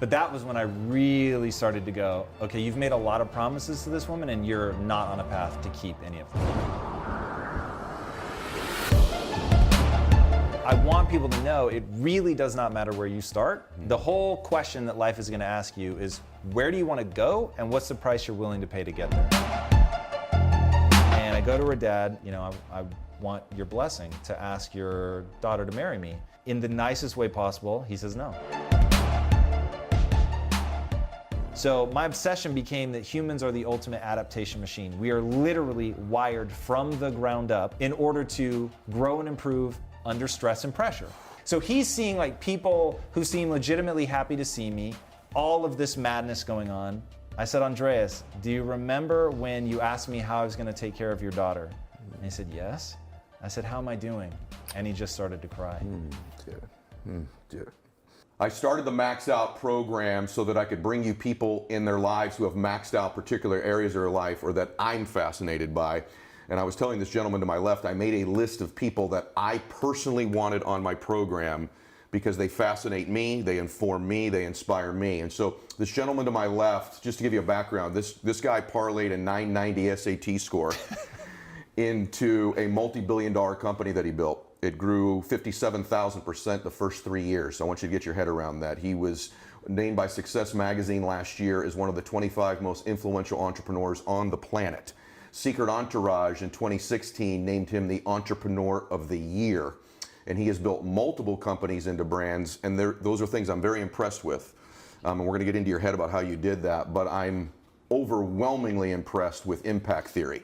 But that was when I really started to go, okay, you've made a lot of promises to this woman and you're not on a path to keep any of them. I want people to know it really does not matter where you start. The whole question that life is going to ask you is, where do you want to go and what's the price you're willing to pay to get there? And I go to her dad, you know, I want your blessing to ask your daughter to marry me. In the nicest way possible, he says no. So my obsession became that humans are the ultimate adaptation machine. We are literally wired from the ground up in order to grow and improve under stress and pressure. So he's seeing like people who seem legitimately happy to see me, all of this madness going on. I said, Andreas, do you remember when you asked me how I was gonna take care of your daughter? And he said, yes. I said, how am I doing? And he just started to cry. Dude. I started the Max Out program so that I could bring you people in their lives who have maxed out particular areas of their life or that I'm fascinated by. And I was telling this gentleman to my left, I made a list of people that I personally wanted on my program because they fascinate me, they inform me, they inspire me. And so this gentleman to my left, just to give you a background, this guy parlayed a 990 SAT score into a multi-billion-dollar company that he built. It grew 57,000% the first 3 years. So I want you to get your head around that. He was named by Success Magazine last year as one of the 25 most influential entrepreneurs on the planet. Secret Entourage in 2016 named him the Entrepreneur of the Year. And he has built multiple companies into brands, and those are things I'm very impressed with. And we're gonna get into your head about how you did that, but I'm overwhelmingly impressed with Impact Theory,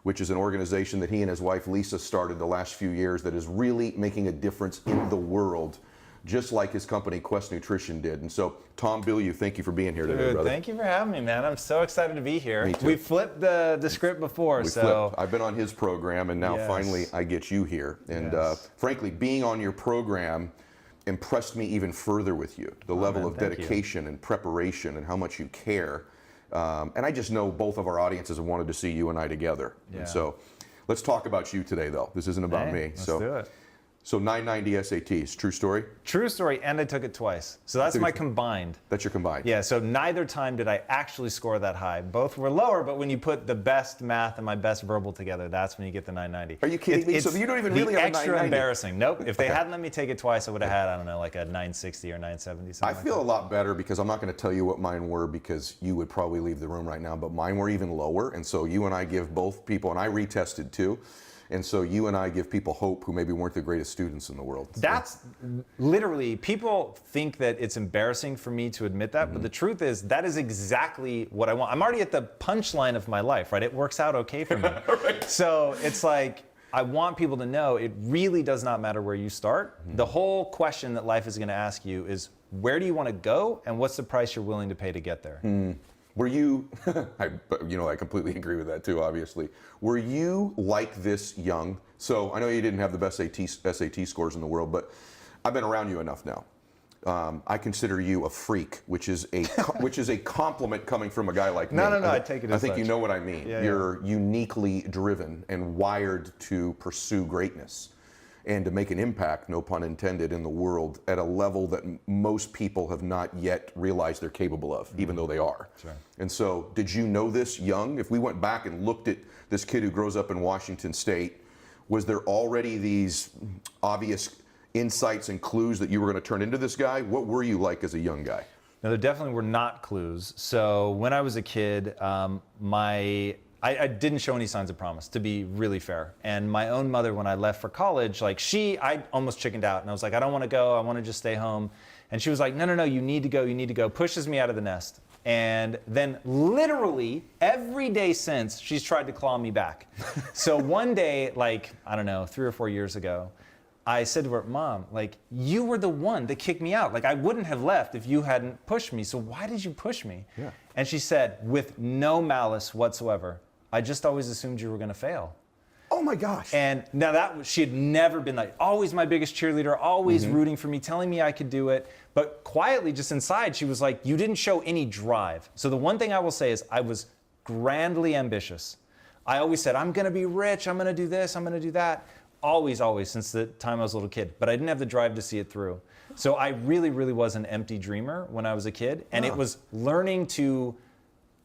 which is an organization that he and his wife Lisa started the last few years that is really making a difference in the world, just like his company Quest Nutrition did. And so, Tom Bilyeu, thank you for being here today, brother. Thank you for having me, man. I'm so excited to be here. Me too. We flipped the script before, so. I've been on his program, and now finally I get you here. And frankly, being on your program impressed me even further with you. The level of dedication and preparation and how much you care. And I just know both of our audiences have wanted to see you and I together. Yeah. And so let's talk about you today, though. This isn't about me. Let's do it. So 990 SATs, true story? True story, and I took it twice. So that's my combined. That's your combined? Yeah, so neither time did I actually score that high. Both were lower, but when you put the best math and my best verbal together, that's when you get the 990. Are you kidding me? So you don't even really have a 990? Extra embarrassing. Nope. If they hadn't let me take it twice, I would have had, I don't know, like a 960 or 970, something I feel a lot better because I'm not going to tell you what mine were because you would probably leave the room right now, but mine were even lower. And so you and I give both people, and I retested too. And so you and I give people hope who maybe weren't the greatest students in the world. That's literally, people think that it's embarrassing for me to admit that, but the truth is that is exactly what I want. I'm already at the punchline of my life, right? It works out okay for me. Right. So it's like, I want people to know it really does not matter where you start. The whole question that life is going to ask you is, where do you want to go and what's the price you're willing to pay to get there? Were you, I completely agree with that too, obviously. Were you like this young? So I know you didn't have the best SAT scores in the world, but I've been around you enough now. I consider you a freak, which is a compliment coming from a guy like me. No, I take it as I think such. you know what I mean. Yeah, You're uniquely driven and wired to pursue greatness and to make an impact, no pun intended, in the world at a level that most people have not yet realized they're capable of, even though they are. Sure. And so, did you know this young? If we went back and looked at this kid who grows up in Washington State, was there already these obvious insights and clues that you were going to turn into this guy? What were you like as a young guy? No, there definitely were not clues. So when I was a kid, I didn't show any signs of promise, to be really fair. And my own mother, when I left for college, I almost chickened out. And I was like, I don't want to go. I want to just stay home. And she was like, no, you need to go. You need to go. Pushes me out of the nest. And then literally every day since, she's tried to claw me back. So one day, I don't know, 3 or 4 years ago, I said to her, Mom, you were the one that kicked me out. I wouldn't have left if you hadn't pushed me. So why did you push me? Yeah. And she said, with no malice whatsoever, I just always assumed you were going to fail. Oh my gosh. And now she had never been always my biggest cheerleader, always rooting for me, telling me I could do it. But quietly, just inside, she was like, you didn't show any drive. So the one thing I will say is I was grandly ambitious. I always said, I'm going to be rich, I'm going to do this, I'm going to do that. always, since the time I was a little kid, but I didn't have the drive to see it through. So I really, really was an empty dreamer when I was a kid. And it was learning to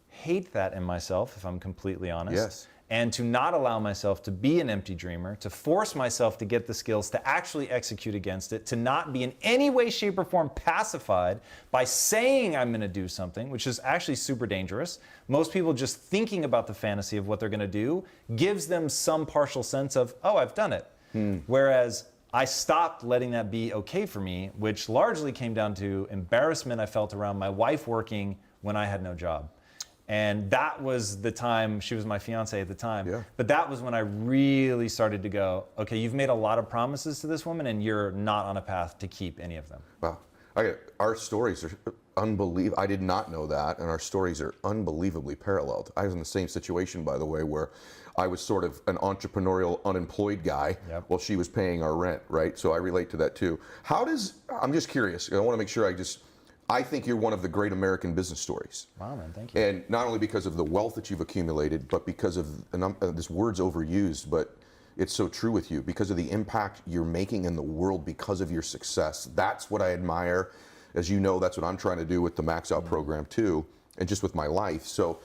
hate that in myself, if I'm completely honest. Yes. And to not allow myself to be an empty dreamer, to force myself to get the skills to actually execute against it, to not be in any way, shape, or form pacified by saying I'm going to do something, which is actually super dangerous. Most people just thinking about the fantasy of what they're going to do gives them some partial sense of, oh, I've done it. Whereas I stopped letting that be okay for me, which largely came down to embarrassment I felt around my wife working when I had no job. And that was the time, she was my fiance at the time, but that was when I really started to go, okay, you've made a lot of promises to this woman and you're not on a path to keep any of them. Wow. Our stories are unbelievable. I did not know that, and our stories are unbelievably paralleled. I was in the same situation, by the way, where I was sort of an entrepreneurial, unemployed guy while she was paying our rent, right? So I relate to that too. I'm just curious, I want to make sure I think you're one of the great American business stories. Wow, man, thank you. And not only because of the wealth that you've accumulated, but because of, this word's overused, but it's so true with you, because of the impact you're making in the world because of your success. That's what I admire. As you know, that's what I'm trying to do with the Max Out program too, and just with my life. So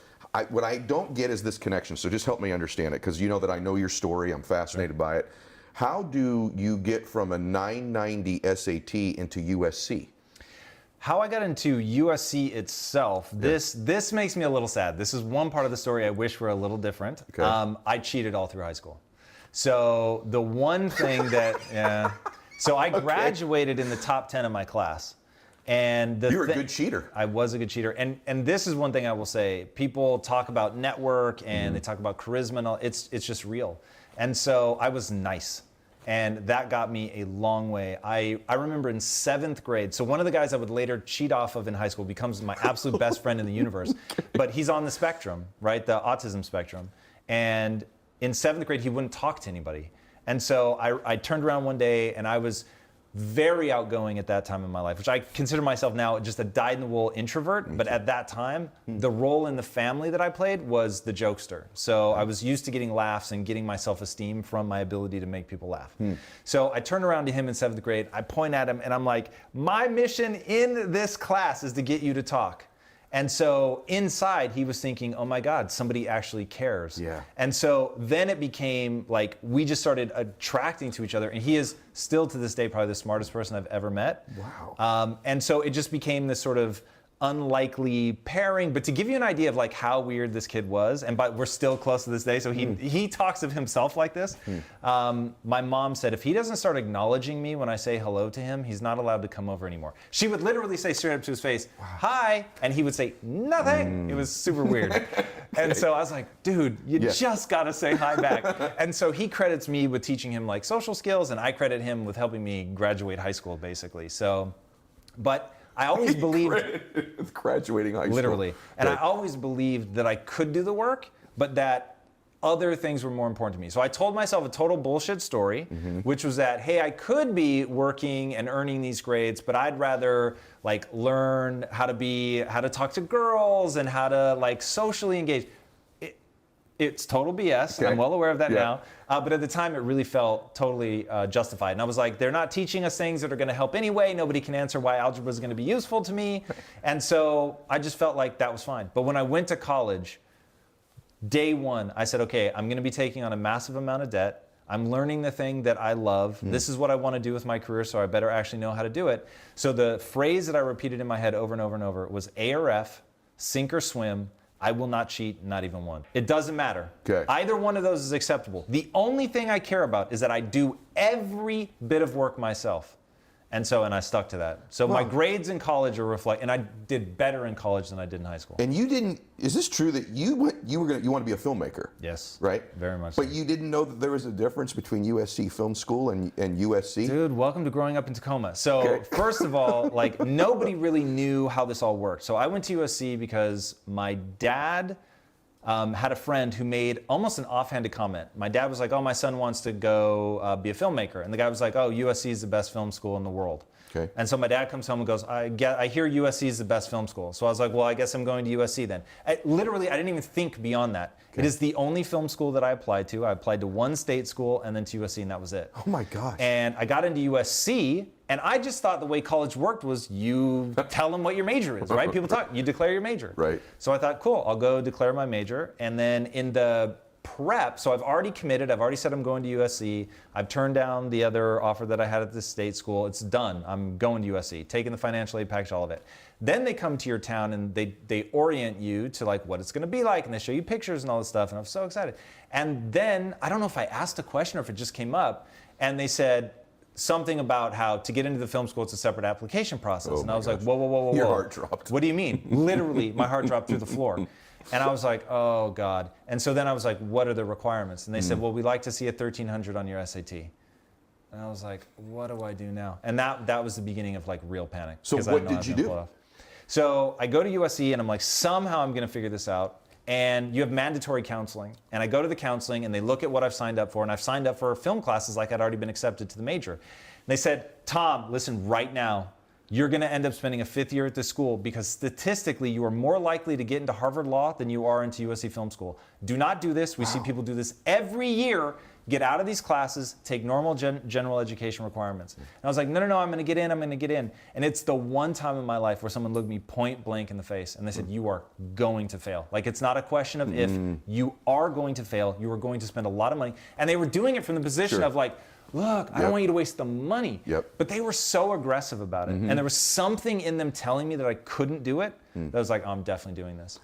what I don't get is this connection, so just help me understand it, because you know that I know your story, I'm fascinated by it. How do you get from a 990 SAT into USC? How I got into USC itself, this makes me a little sad. This is one part of the story I wish were a little different. Okay. I cheated all through high school. So the one thing that, so I graduated in the top 10 of my class. And you were a good cheater. I was a good cheater. And this is one thing I will say. People talk about network and they talk about charisma and all. It's just real. And so I was nice. And that got me a long way. I remember in 7th grade, so one of the guys I would later cheat off of in high school becomes my absolute best friend in the universe. But he's on the spectrum, right? The autism spectrum. And in 7th grade, he wouldn't talk to anybody. And so I turned around one day and I was very outgoing at that time in my life, which I consider myself now just a dyed-in-the-wool introvert. But at that time, the role in the family that I played was the jokester. So I was used to getting laughs and getting my self-esteem from my ability to make people laugh. So I turned around to him in 7th grade, I point at him and I'm like, my mission in this class is to get you to talk. And so inside he was thinking, oh my God, somebody actually cares. Yeah. And so then it became like, we just started attracting to each other. And he is still to this day probably the smartest person I've ever met. Wow. And so it just became this sort of unlikely pairing. But to give you an idea of like how weird this kid was, and we're still close to this day, so he talks of himself like this. My mom said if he doesn't start acknowledging me when I say hello to him, he's not allowed to come over anymore. She would literally say straight up to his face, hi, and he would say nothing. It was super weird. And so I was like, dude, you just gotta say hi back. And so he credits me with teaching him like social skills, and I credit him with helping me graduate high school, basically. So, but I always believed graduating high school. Literally. And I always believed that I could do the work, but that other things were more important to me. So I told myself a total bullshit story, which was that, hey, I could be working and earning these grades, but I'd rather like learn how to talk to girls and how to like socially engage. It's total BS. Okay. I'm well aware of that now. But at the time, it really felt totally justified. And I was like, they're not teaching us things that are going to help anyway. Nobody can answer why algebra is going to be useful to me. And so I just felt like that was fine. But when I went to college, day one, I said, okay, I'm going to be taking on a massive amount of debt. I'm learning the thing that I love. This is what I want to do with my career, so I better actually know how to do it. So the phrase that I repeated in my head over and over and over was A or F, sink or swim. I will not cheat, not even one. It doesn't matter. Okay. Either one of those is acceptable. The only thing I care about is that I do every bit of work myself. And I stuck to that. So my grades in college are and I did better in college than I did in high school. And you didn't, is this true that you want to be a filmmaker? Yes. Right? Very much But so. you didn't know that there was a difference between USC Film School and USC? Dude, welcome to growing up in Tacoma. So first of all, like nobody really knew how this all worked. So I went to USC because my dad had a friend who made almost an offhanded comment. My dad was like, oh, my son wants to go be a filmmaker. And the guy was like, oh, USC is the best film school in the world. Okay. And so my dad comes home and goes, I hear USC is the best film school. So I was like, well, I guess I'm going to USC then. Literally, I didn't even think beyond that. Okay. It is the only film school that I applied to. I applied to one state school and then to USC, and that was it. Oh my gosh. And I got into USC, and I just thought the way college worked was you tell them what your major is, right? People talk, you declare your major. Right. So I thought, cool, I'll go declare my major. And then in the prep, so I've already committed, I've already said I'm going to USC, I've turned down the other offer that I had at this state school, it's done, I'm going to USC, taking the financial aid package, all of it. Then they come to your town and they orient you to like what it's gonna be like, and they show you pictures and all this stuff, and I'm so excited. And then, I don't know if I asked a question or if it just came up, and they said something about how to get into the film school, it's a separate application process. Oh and I was gosh. like, whoa. Your heart dropped. What do you mean? Literally, my heart dropped through the floor. And I was like, oh God. And so then I was like, what are the requirements? And they said, well, we'd like to see a 1300 on your SAT. And I was like, what do I do now? And that was the beginning of like real panic. So what did you do? So I go to USC and I'm like, somehow I'm gonna figure this out. And you have mandatory counseling. And I go to the counseling and they look at what I've signed up for, and I've signed up for film classes like I'd already been accepted to the major. And they said, Tom, listen, right now, you're gonna end up spending a 5th year at this school because statistically you are more likely to get into Harvard Law than you are into USC Film School. Do not do this. We see people do this every year. Get out of these classes, take normal general education requirements. And I was like, no, I'm gonna get in, I'm gonna get in. And it's the one time in my life where someone looked me point blank in the face and they said, you are going to fail. Like, it's not a question of if, you are going to fail, you are going to spend a lot of money. And they were doing it from the position of like, look, I don't want you to waste the money. But they were so aggressive about it. And there was something in them telling me that I couldn't do it, that I was like, oh, I'm definitely doing this.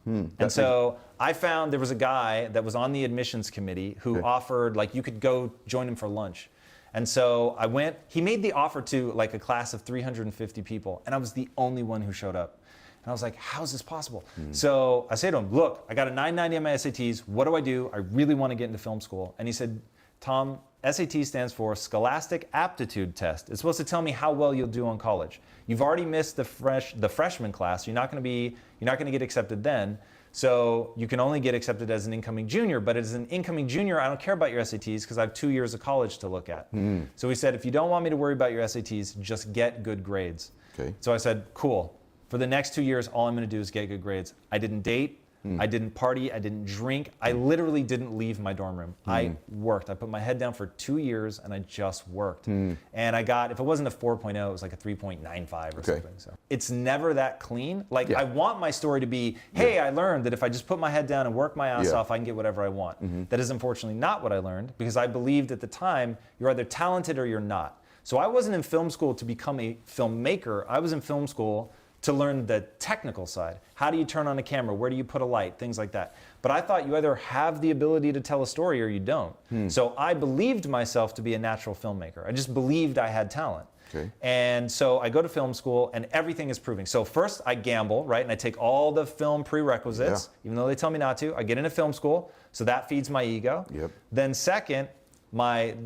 And so I found there was a guy that was on the admissions committee who offered, like, you could go join him for lunch. And so I went, he made the offer to like a class of 350 people, and I was the only one who showed up. And I was like, how is this possible? So I say to him, look, I got a 990 on my SATs, what do? I really want to get into film school. And he said, Tom, SAT stands for Scholastic Aptitude Test. It's supposed to tell me how well you'll do on college. You've already missed the freshman class. You're not going to get accepted then. So you can only get accepted as an incoming junior. But as an incoming junior, I don't care about your SATs because I have 2 years of college to look at. So he said, if you don't want me to worry about your SATs, just get good grades. So I said, cool. For the next 2 years, all I'm going to do is get good grades. I didn't date. I didn't party, I didn't drink. I literally didn't leave my dorm room. I worked. I put my head down for 2 years and I just worked. And I got, if it wasn't a 4.0, it was like a 3.95 or something. So it's never that clean. Like, I want my story to be, hey, I learned that if I just put my head down and work my ass off, I can get whatever I want. That is unfortunately not what I learned, because I believed at the time you're either talented or you're not. So I wasn't in film school to become a filmmaker. I was in film school to learn the technical side. How do you turn on a camera? Where do you put a light? Things like that. But I thought you either have the ability to tell a story or you don't. So I believed myself to be a natural filmmaker. I just believed I had talent. And so I go to film school and everything is proving. So first I gamble, right? And I take all the film prerequisites, even though they tell me not to. I get into film school, so that feeds my ego. Then second,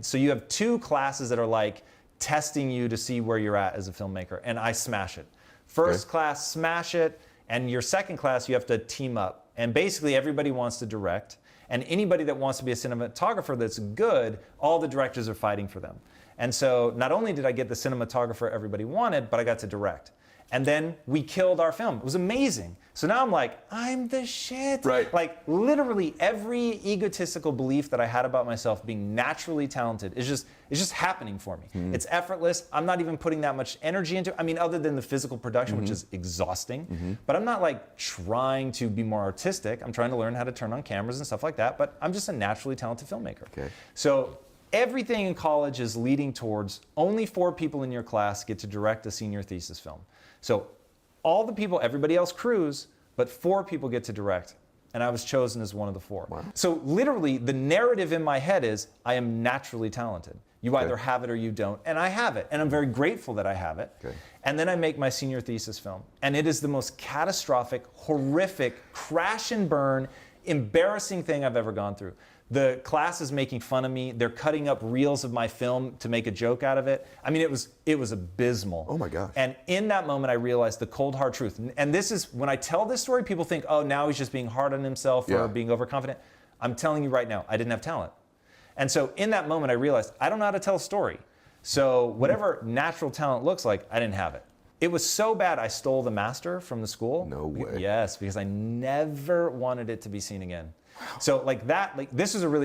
so you have 2 classes that are like testing you to see where you're at as a filmmaker, and I smash it. First class, smash it, and your second class, you have to team up. And basically, everybody wants to direct, and anybody that wants to be a cinematographer that's good, all the directors are fighting for them. And so not only did I get the cinematographer everybody wanted, but I got to direct. And then we killed our film. It was amazing. So now I'm like, I'm the shit. Like, literally every egotistical belief that I had about myself being naturally talented is just happening for me. It's effortless. I'm not even putting that much energy into it. I mean, other than the physical production, which is exhausting. But I'm not like trying to be more artistic. I'm trying to learn how to turn on cameras and stuff like that. But I'm just a naturally talented filmmaker. So everything in college is leading towards only 4 people in your class get to direct a senior thesis film. So all the people, everybody else crews, but 4 people get to direct. And I was chosen as one of the 4. So literally the narrative in my head is, I am naturally talented. You either have it or you don't. And I have it. And I'm very grateful that I have it. And then I make my senior thesis film. And it is the most catastrophic, horrific, crash and burn, embarrassing thing I've ever gone through. The class is making fun of me. They're cutting up reels of my film to make a joke out of it. I mean, it was abysmal. Oh my gosh. And in that moment, I realized the cold, hard truth. And this is, when I tell this story, people think, oh, now he's just being hard on himself or being overconfident. I'm telling you right now, I didn't have talent. And so in that moment, I realized I don't know how to tell a story. So whatever natural talent looks like, I didn't have it. It was so bad I stole the master from the school. No way. Yes, because I never wanted it to be seen again. So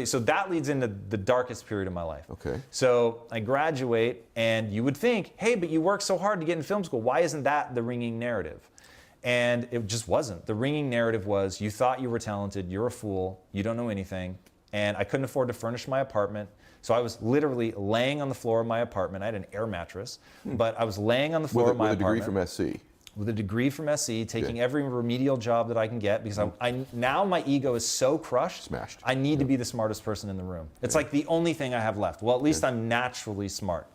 so that leads into the darkest period of my life. Okay. So I graduate, and you would think, hey, but you worked so hard to get in film school. Why isn't that the ringing narrative? And it just wasn't. The ringing narrative was, you thought you were talented, you're a fool, you don't know anything. And I couldn't afford to furnish my apartment. So I was literally laying on the floor of my apartment. I had an air mattress, but I was laying on the floor of my apartment. With a degree from SC. With a degree from SC, taking every remedial job that I can get, because now my ego is so crushed. Smashed. I need to be the smartest person in the room. It's like the only thing I have left. Well, at least I'm naturally smart.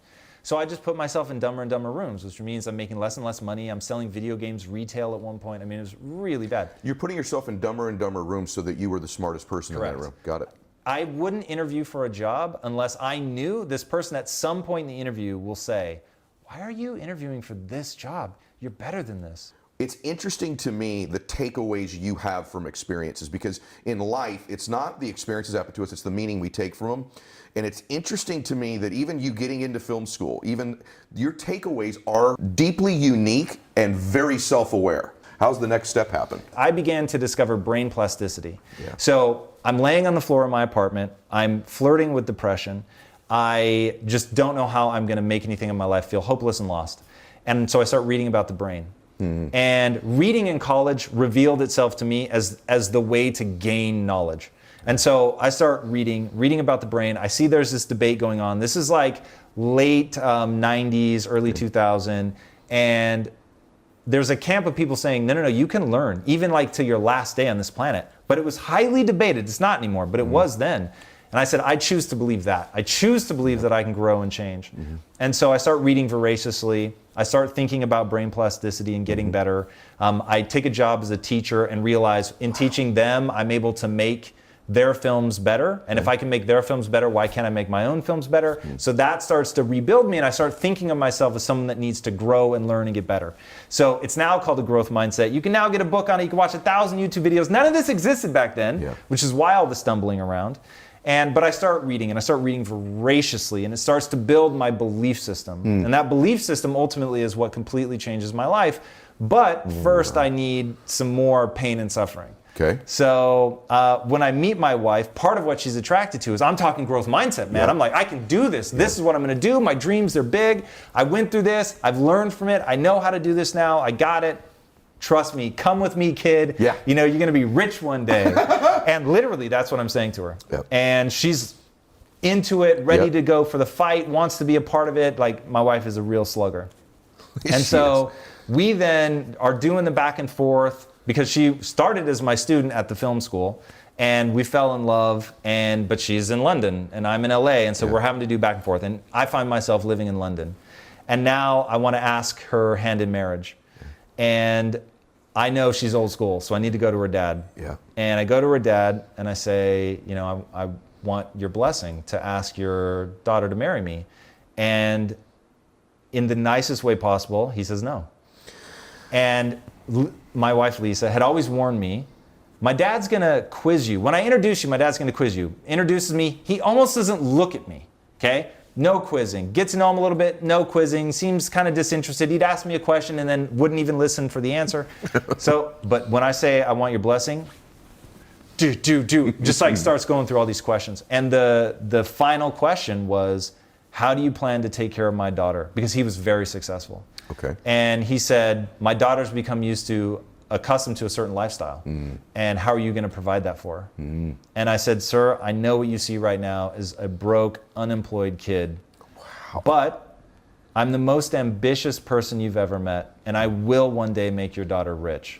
So I just put myself in dumber and dumber rooms, which means I'm making less and less money. I'm selling video games retail at one point. I mean, it was really bad. You're putting yourself in dumber and dumber rooms so that you were the smartest person in that room. Got it. I wouldn't interview for a job unless I knew this person at some point in the interview will say, why are you interviewing for this job? You're better than this. It's interesting to me the takeaways you have from experiences, because in life, it's not the experiences happen to us, it's the meaning we take from them. And it's interesting to me that even you getting into film school, even your takeaways are deeply unique and very self-aware. How's the next step happen? I began to discover brain plasticity. Yeah. So I'm laying on the floor of my apartment. I'm flirting with depression. I just don't know how I'm going to make anything in my life, feel hopeless and lost. And so I start reading about the brain. Mm-hmm. And reading in college revealed itself to me as the way to gain knowledge. And so I start reading about the brain. I see there's this debate going on. This is like late 90s, early 2000. And there's a camp of people saying, no, you can learn, even like to your last day on this planet. But it was highly debated. It's not anymore, but it was then. And I said, I choose to believe that. I choose to believe that I can grow and change. Mm-hmm. And so I start reading voraciously. I start thinking about brain plasticity and getting better. I take a job as a teacher and realize in teaching them, I'm able to make their films better. And if I can make their films better, why can't I make my own films better? So that starts to rebuild me, and I start thinking of myself as someone that needs to grow and learn and get better. So it's now called a growth mindset. You can now get a book on it. You can watch 1,000 YouTube videos. None of this existed back then, which is why all the stumbling around. But I start reading, and I start reading voraciously, and it starts to build my belief system. And that belief system ultimately is what completely changes my life. But first I need some more pain and suffering. Okay. So when I meet my wife, part of what she's attracted to is I'm talking growth mindset, man. I'm like, I can do this. This is what I'm going to do. My dreams, they're big. I went through this. I've learned from it. I know how to do this now. I got it. Trust me. Come with me, kid. Yeah. You know, you're going to be rich one day. And literally, that's what I'm saying to her. Yep. And she's into it, ready to go for the fight, wants to be a part of it. Like, my wife is a real slugger. And so we then are doing the back and forth, because she started as my student at the film school, and we fell in love, but she's in London and I'm in LA, and so we're having to do back and forth, and I find myself living in London. And now I want to ask her hand in marriage. And I know she's old school, so I need to go to her dad. Yeah. And I go to her dad and I say, you know, I want your blessing to ask your daughter to marry me. And in the nicest way possible, he says no. And my wife, Lisa, had always warned me, my dad's going to quiz you. When I introduce you, my dad's going to quiz you. Introduces me, he almost doesn't look at me, okay? No quizzing. Get to know him a little bit, no quizzing. Seems kind of disinterested. He'd ask me a question and then wouldn't even listen for the answer. But when I say, I want your blessing, just like starts going through all these questions. And the final question was, how do you plan to take care of my daughter? Because he was very successful. Okay. And he said, my daughter's become accustomed to a certain lifestyle. And how are you going to provide that for her? And I said, sir, I know what you see right now is a broke, unemployed kid. Wow. But I'm the most ambitious person you've ever met, and I will one day make your daughter rich.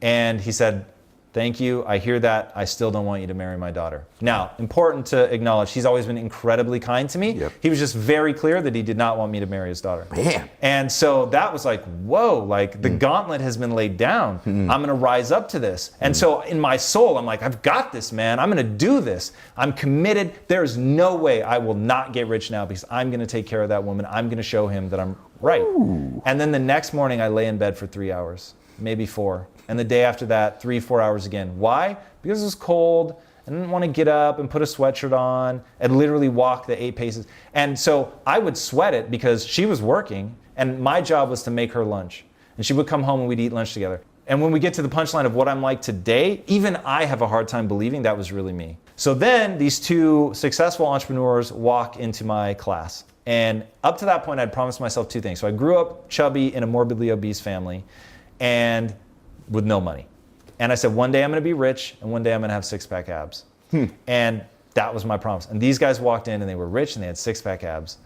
And he said, thank you. I hear that. I still don't want you to marry my daughter. Now, important to acknowledge, he's always been incredibly kind to me. Yep. He was just very clear that he did not want me to marry his daughter. Man. And so that was like, whoa, like the gauntlet has been laid down. I'm going to rise up to this. And so in my soul, I'm like, I've got this, man. I'm going to do this. I'm committed. There is no way I will not get rich now, because I'm going to take care of that woman. I'm going to show him that I'm right. Ooh. And then the next morning I lay in bed for 3 hours, maybe 4. And the day after that, 3-4 hours again. Why? Because it was cold I didn't want to get up and put a sweatshirt on and literally walk the 8 paces. And so I would sweat it because she was working and my job was to make her lunch. And she would come home and we'd eat lunch together. And when we get to the punchline of what I'm like today, even I have a hard time believing that was really me. So then these 2 successful entrepreneurs walk into my class. And up to that point, I'd promised myself 2 things. So I grew up chubby in a morbidly obese family and with no money. And I said, one day I'm going to be rich and one day I'm going to have 6-pack abs. And that was my promise. And these guys walked in and they were rich and they had 6-pack abs.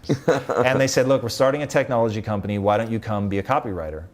And they said, look, we're starting a technology company. Why don't you come be a copywriter?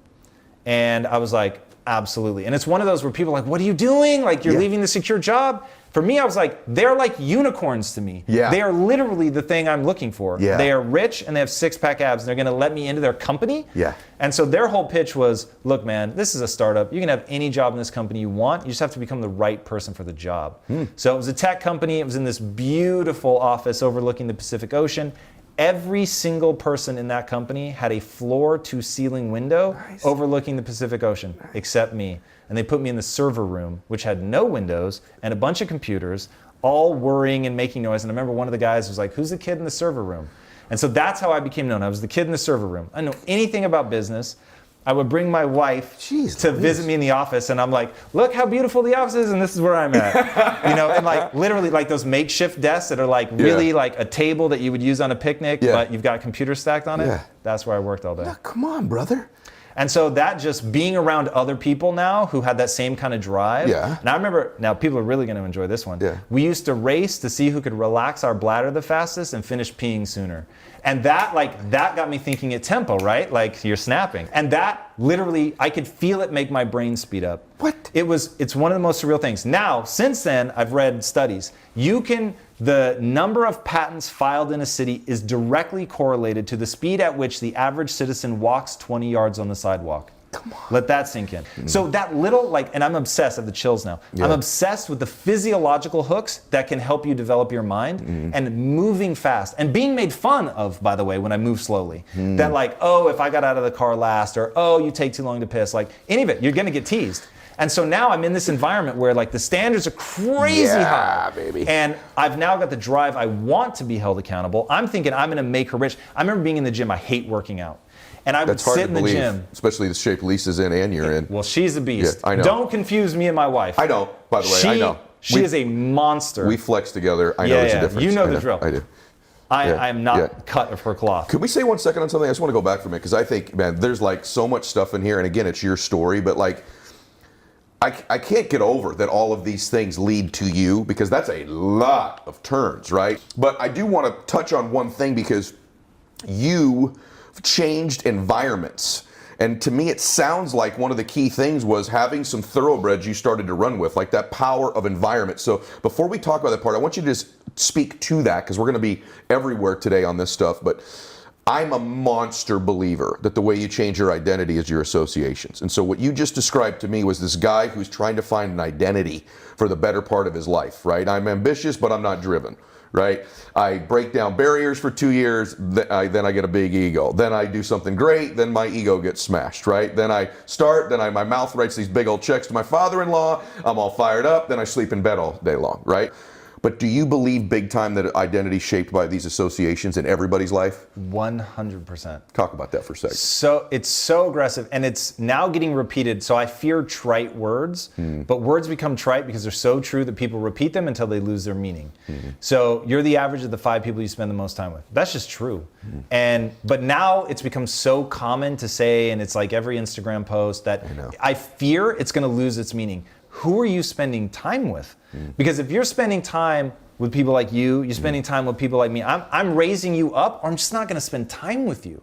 And I was like, absolutely. And it's one of those where people are like, what are you doing? Like, you're leaving the secure job? For me, I was like, they're like unicorns to me. Yeah. They are literally the thing I'm looking for. Yeah. They are rich and they have 6-pack abs and they're gonna let me into their company. Yeah. And so their whole pitch was, look, man, this is a startup. You can have any job in this company you want. You just have to become the right person for the job. So it was a tech company. It was in this beautiful office overlooking the Pacific Ocean. Every single person in that company had a floor-to-ceiling window overlooking the Pacific Ocean, except me. And they put me in the server room, which had no windows and a bunch of computers, all worrying and making noise. And I remember one of the guys was like, who's the kid in the server room? And so that's how I became known. I was the kid in the server room. I didn't know anything about business. I would bring my wife to visit me in the office, and I'm like, look how beautiful the office is, and this is where I'm at. You know, and like literally like those makeshift desks that are like really like a table that you would use on a picnic, but you've got computers stacked on it. That's where I worked all day. Yeah, come on, brother. And so that just being around other people now who had that same kind of drive. And I remember, now people are really going to enjoy this one. We used to race to see who could relax our bladder the fastest and finish peeing sooner. And that got me thinking at tempo, right? Like you're snapping. And that literally, I could feel it make my brain speed up. What? It's one of the most surreal things. Now, since then, I've read studies. The number of patents filed in a city is directly correlated to the speed at which the average citizen walks 20 yards on the sidewalk. Come on. Let that sink in. So that little, and I'm obsessed, I have the chills now. I'm obsessed with the physiological hooks that can help you develop your mind and moving fast and being made fun of, by the way, when I move slowly. That like, oh, if I got out of the car last, or oh, you take too long to piss, like any of it, you're gonna get teased. And so now I'm in this environment where like the standards are crazy high. Baby. And I've now got the drive. I want to be held accountable. I'm thinking I'm gonna make her rich. I remember being in the gym, I hate working out. And I would sit in the gym. Especially the shape Lisa's in and you're in. Well, she's a beast. Yeah, I know. Don't confuse me and my wife. I know, by the way, I know. She is a monster. We flex together. I know there's a difference. You know the drill. I do. I am not cut of her cloth. Could we say 1 second on something? I just want to go back for a minute because I think, man, there's like so much stuff in here. And again, it's your story, but like, I can't get over that all of these things lead to you because that's a lot of turns, right? But I do want to touch on one thing because you changed environments. And to me, it sounds like one of the key things was having some thoroughbreds you started to run with, like that power of environment. So before we talk about that part, I want you to just speak to that because we're going to be everywhere today on this stuff. But I'm a monster believer that the way you change your identity is your associations. And so what you just described to me was this guy who's trying to find an identity for the better part of his life, right? I'm ambitious, but I'm not driven, right? I break down barriers for 2 years, then I get a big ego. Then I do something great, then my ego gets smashed, right? Then I start, my mouth writes these big old checks to my father-in-law, I'm all fired up, then I sleep in bed all day long, right? But do you believe big time that identity is shaped by these associations in everybody's life? 100%. Talk about that for a second. So it's so aggressive and it's now getting repeated. So I fear trite words, but words become trite because they're so true that people repeat them until they lose their meaning. So you're the average of the 5 people you spend the most time with. That's just true. But now it's become so common to say, and it's like every Instagram post that I fear it's going to lose its meaning. Who are you spending time with? Because if you're spending time with people like you, you're spending time with people like me, I'm raising you up, or I'm just not gonna spend time with you.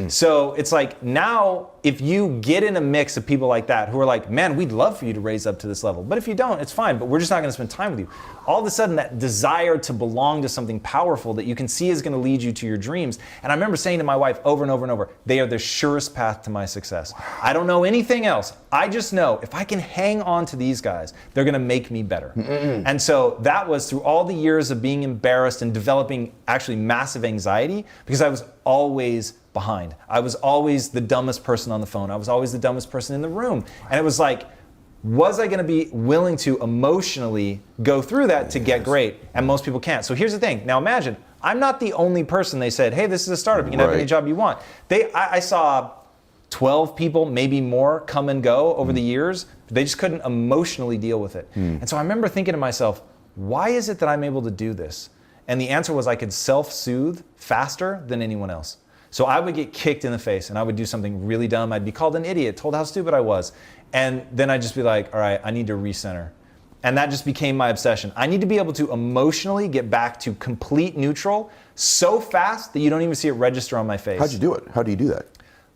So it's like now, if you get in a mix of people like that who are like, man, we'd love for you to raise up to this level. But if you don't, it's fine, but we're just not gonna spend time with you. All of a sudden, that desire to belong to something powerful that you can see is gonna lead you to your dreams. And I remember saying to my wife over and over and over, they are the surest path to my success. I don't know anything else. I just know if I can hang on to these guys, they're gonna make me better. And so that was through all the years of being embarrassed and developing actually massive anxiety because I was always behind. I was always the dumbest person on the phone. I was always the dumbest person in the room. And it was like, was I going to be willing to emotionally go through that to get great? And most people can't. So here's the thing. Now imagine, I'm not the only person they said, hey, this is a startup. You can have any job you want. I saw 12 people, maybe more, come and go over the years. They just couldn't emotionally deal with it. And so I remember thinking to myself, why is it that I'm able to do this? And the answer was I could self-soothe faster than anyone else. So I would get kicked in the face and I would do something really dumb. I'd be called an idiot, told how stupid I was. And then I'd just be like, all right, I need to recenter. And that just became my obsession. I need to be able to emotionally get back to complete neutral so fast that you don't even see it register on my face. How'd you do it? How do you do that?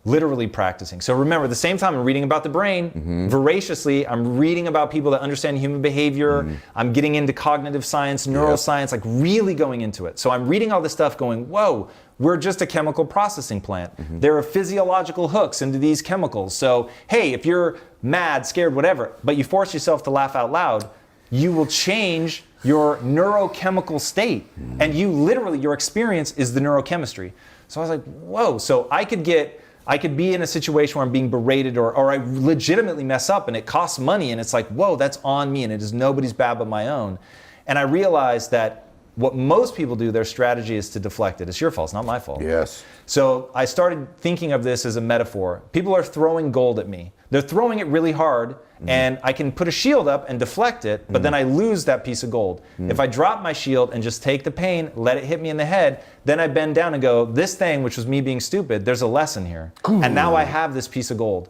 Literally practicing. So remember, at the same time I'm reading about the brain, voraciously, I'm reading about people that understand human behavior, I'm getting into cognitive science, neuroscience, like really going into it. So I'm reading all this stuff going, whoa, we're just a chemical processing plant. There are physiological hooks into these chemicals. So, hey, if you're mad, scared, whatever, but you force yourself to laugh out loud, you will change your neurochemical state. And you literally, your experience is the neurochemistry. So I was like, whoa, so I could be in a situation where I'm being berated or I legitimately mess up and it costs money and it's like, whoa, that's on me and it is nobody's bad but my own. And I realized that what most people do, their strategy is to deflect it. It's your fault, it's not my fault. Yes. So I started thinking of this as a metaphor. People are throwing gold at me. They're throwing it really hard and I can put a shield up and deflect it, but then I lose that piece of gold. If I drop my shield and just take the pain, let it hit me in the head, then I bend down and go, this thing, which was me being stupid, there's a lesson here. And now I have this piece of gold.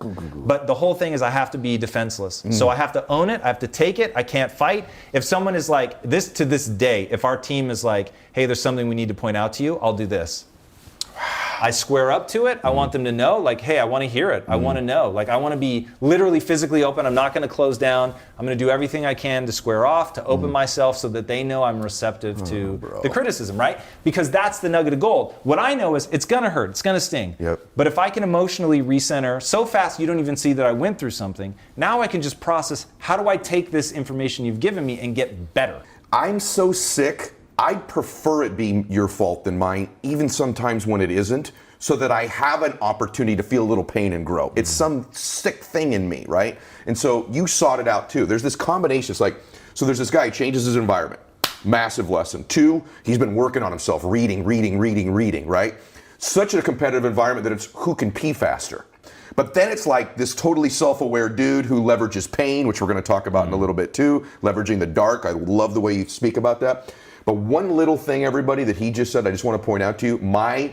But the whole thing is I have to be defenseless. So I have to own it, I have to take it, I can't fight. If someone is like, this to this day, if our team is like, hey, there's something we need to point out to you, I'll do this. I square up to it. I want them to know, like, hey, I want to hear it. I want to know. Like, I want to be literally physically open. I'm not going to close down. I'm going to do everything I can to square off, to open myself so that they know I'm receptive to the criticism, right? Because that's the nugget of gold. What I know is it's going to hurt. It's going to sting. But if I can emotionally recenter so fast you don't even see that I went through something, now I can just process, how do I take this information you've given me and get better? I'm so sick. I'd prefer it be your fault than mine, even sometimes when it isn't, so that I have an opportunity to feel a little pain and grow. It's some sick thing in me, right? And so you sought it out too. There's this combination. It's like, so there's this guy, he changes his environment. Massive lesson. 2, he's been working on himself, reading, right? Such a competitive environment that it's who can pee faster. But then it's like this totally self-aware dude who leverages pain, which we're going to talk about in a little bit too, leveraging the dark. I love the way you speak about that. But one little thing, everybody, that he just said, I just want to point out to you, my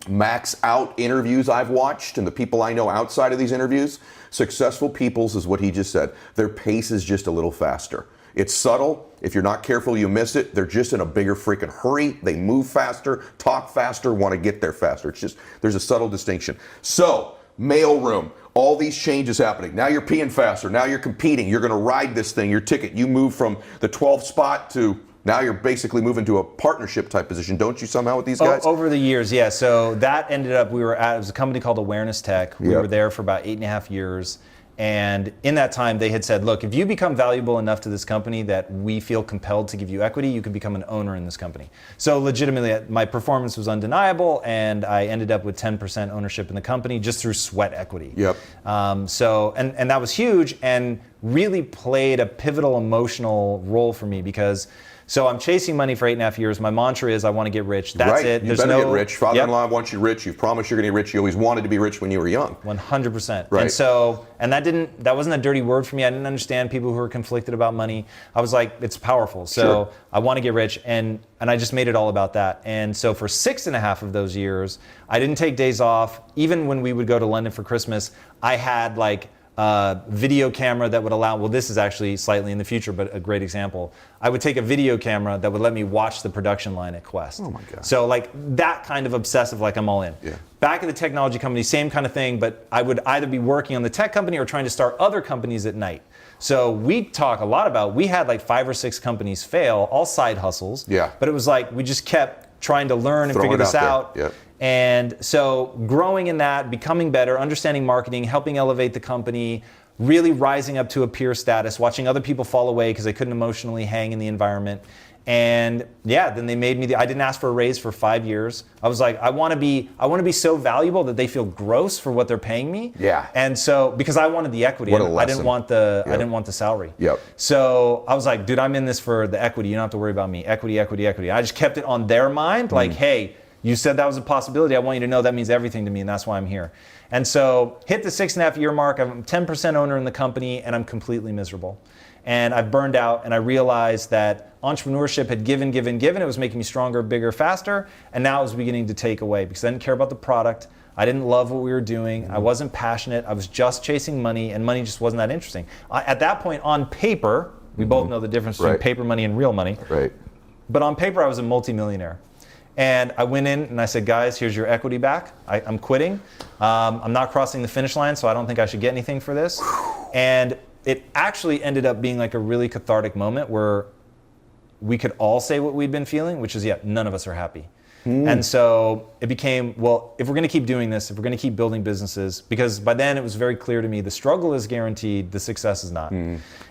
max out interviews I've watched and the people I know outside of these interviews, successful people's is what he just said. Their pace is just a little faster. It's subtle. If you're not careful, you miss it. They're just in a bigger freaking hurry. They move faster, talk faster, want to get there faster. It's just, there's a subtle distinction. So, mail room. All these changes happening. Now you're peeing faster. Now you're competing. You're going to ride this thing, your ticket. You move from the 12th spot to now you're basically moving to a partnership type position, don't you, somehow with these guys? Over the years, yeah. So that ended up, it was a company called Awareness Tech. We were there for about 8.5 years. And in that time, they had said, look, if you become valuable enough to this company that we feel compelled to give you equity, you can become an owner in this company. So legitimately, my performance was undeniable, and I ended up with 10% ownership in the company just through sweat equity. And that was huge and really played a pivotal emotional role for me because so I'm chasing money for 8.5 years. My mantra is I want to get rich. That's it. You better get rich. Father-in-law wants you rich. You've promised you're going to get rich. You always wanted to be rich when you were young. 100%. Right. And so, that wasn't a dirty word for me. I didn't understand people who were conflicted about money. I was like, it's powerful. So I want to get rich. And I just made it all about that. And so for 6.5 of those years, I didn't take days off. Even when we would go to London for Christmas, I had like video camera that would allow, well, this is actually slightly in the future, but a great example. I would take a video camera that would let me watch the production line at Quest. Oh my God. So like that kind of obsessive, like I'm all in. Yeah. Back at the technology company, same kind of thing, but I would either be working on the tech company or trying to start other companies at night. So we talk a lot about, we had like 5 or 6 companies fail, all side hustles. Yeah. But it was like, we just kept trying to learn and figure this out. Yeah. And so growing in that, becoming better, understanding marketing, helping elevate the company, really rising up to a peer status, watching other people fall away because they couldn't emotionally hang in the environment. And yeah, then they made me I didn't ask for a raise for 5 years. I was like, I want to be so valuable that they feel gross for what they're paying me. Yeah. And so, because I wanted the equity, What a I didn't lesson. want the salary. Yep. So I was like, dude, I'm in this for the equity. You don't have to worry about me. Equity, equity, equity. I just kept it on their mind. Like, hey, you said that was a possibility. I want you to know that means everything to me, and that's why I'm here. And so hit the 6.5 year mark. I'm 10% owner in the company, and I'm completely miserable. And I've burned out, and I realized that entrepreneurship had given. It was making me stronger, bigger, faster, and now it was beginning to take away because I didn't care about the product. I didn't love what we were doing. I wasn't passionate. I was just chasing money, and money just wasn't that interesting. At that point, on paper, we both know the difference between paper money and real money. Right. But on paper, I was a multimillionaire. And I went in and I said, guys, here's your equity back. I'm quitting. I'm not crossing the finish line, so I don't think I should get anything for this. And it actually ended up being like a really cathartic moment where we could all say what we'd been feeling, which is, yeah, none of us are happy. And so it became, well, if we're going to keep doing this, if we're going to keep building businesses, because by then it was very clear to me the struggle is guaranteed, the success is not.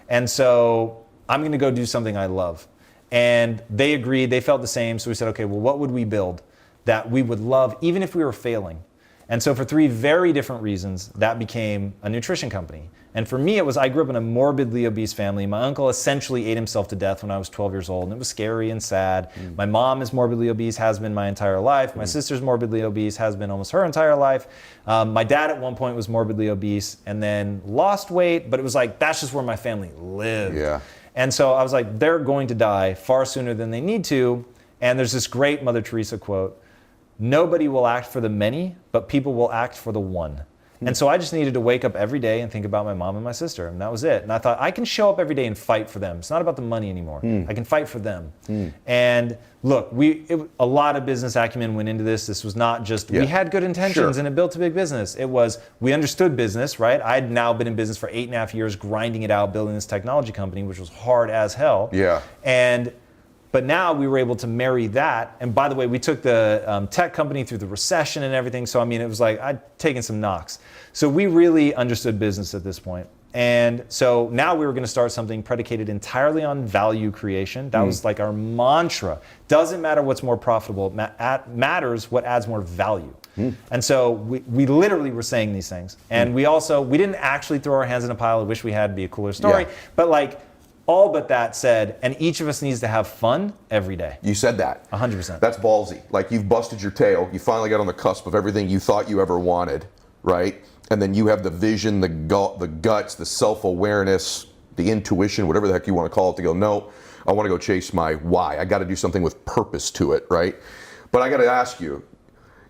And so I'm going to go do something I love. And they agreed, they felt the same. So we said, okay, well, what would we build that we would love even if we were failing? And so for 3 very different reasons, that became a nutrition company. And for me, it was I grew up in a morbidly obese family. My uncle essentially ate himself to death when I was 12 years old, and it was scary and sad. My mom is morbidly obese, has been my entire life. My sister's morbidly obese, has been almost her entire life. My dad at one point was morbidly obese and then lost weight, but it was like, that's just where my family lived. Yeah. And so I was like, they're going to die far sooner than they need to. And there's this great Mother Teresa quote, nobody will act for the many, but people will act for the one. And so I just needed to wake up every day and think about my mom and my sister, and that was it. And I thought, I can show up every day and fight for them. It's not about the money anymore. I can fight for them. And look, a lot of business acumen went into this. This was not just, we had good intentions and it built a big business. It was, we understood business, right? I'd now been in business for 8.5 years, grinding it out, building this technology company, which was hard as hell. Yeah. But now we were able to marry that. And by the way, we took the tech company through the recession and everything. So, I mean, it was like I'd taken some knocks. So we really understood business at this point. And so now we were going to start something predicated entirely on value creation. That was like our mantra. Doesn't matter what's more profitable. It matters what adds more value. And so we literally were saying these things. And we didn't actually throw our hands in a pile. I wish we had, be a cooler story. But like, all but that said, and each of us needs to have fun every day. You said that. 100%. That's ballsy. Like, you've busted your tail. You finally got on the cusp of everything you thought you ever wanted, right? And then you have the vision, the guts, the self-awareness, the intuition, whatever the heck you want to call it, to go, no, I want to go chase my why. I got to do something with purpose to it, right? But I got to ask you,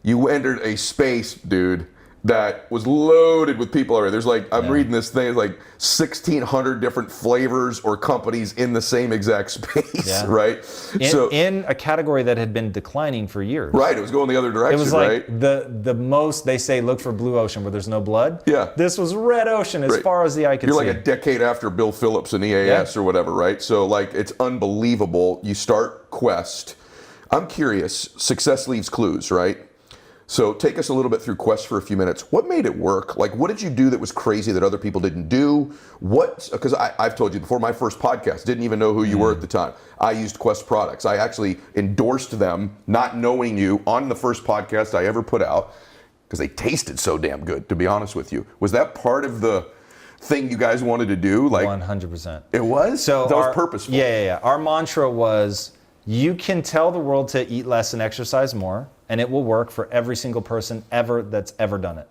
you entered a space, dude, that was loaded with people already. There's like, I'm reading this thing, like 1,600 different flavors or companies in the same exact space, right? In a category that had been declining for years. Right, it was going the other direction, it was like the most, they say, look for blue ocean where there's no blood. Yeah. This was red ocean as far as the eye could see. You're like a decade after Bill Phillips and EAS or whatever, right? So like, it's unbelievable. You start Quest. I'm curious, success leaves clues, right? So take us a little bit through Quest for a few minutes. What made it work? Like, what did you do that was crazy that other people didn't do? Because I've told you before, my first podcast, didn't even know who you were at the time. I used Quest products. I actually endorsed them, not knowing you, on the first podcast I ever put out, because they tasted so damn good, to be honest with you. Was that part of the thing you guys wanted to do? Like 100%. It was? So that was purposeful. Yeah. Our mantra was, you can tell the world to eat less and exercise more, and it will work for every single person ever that's ever done it.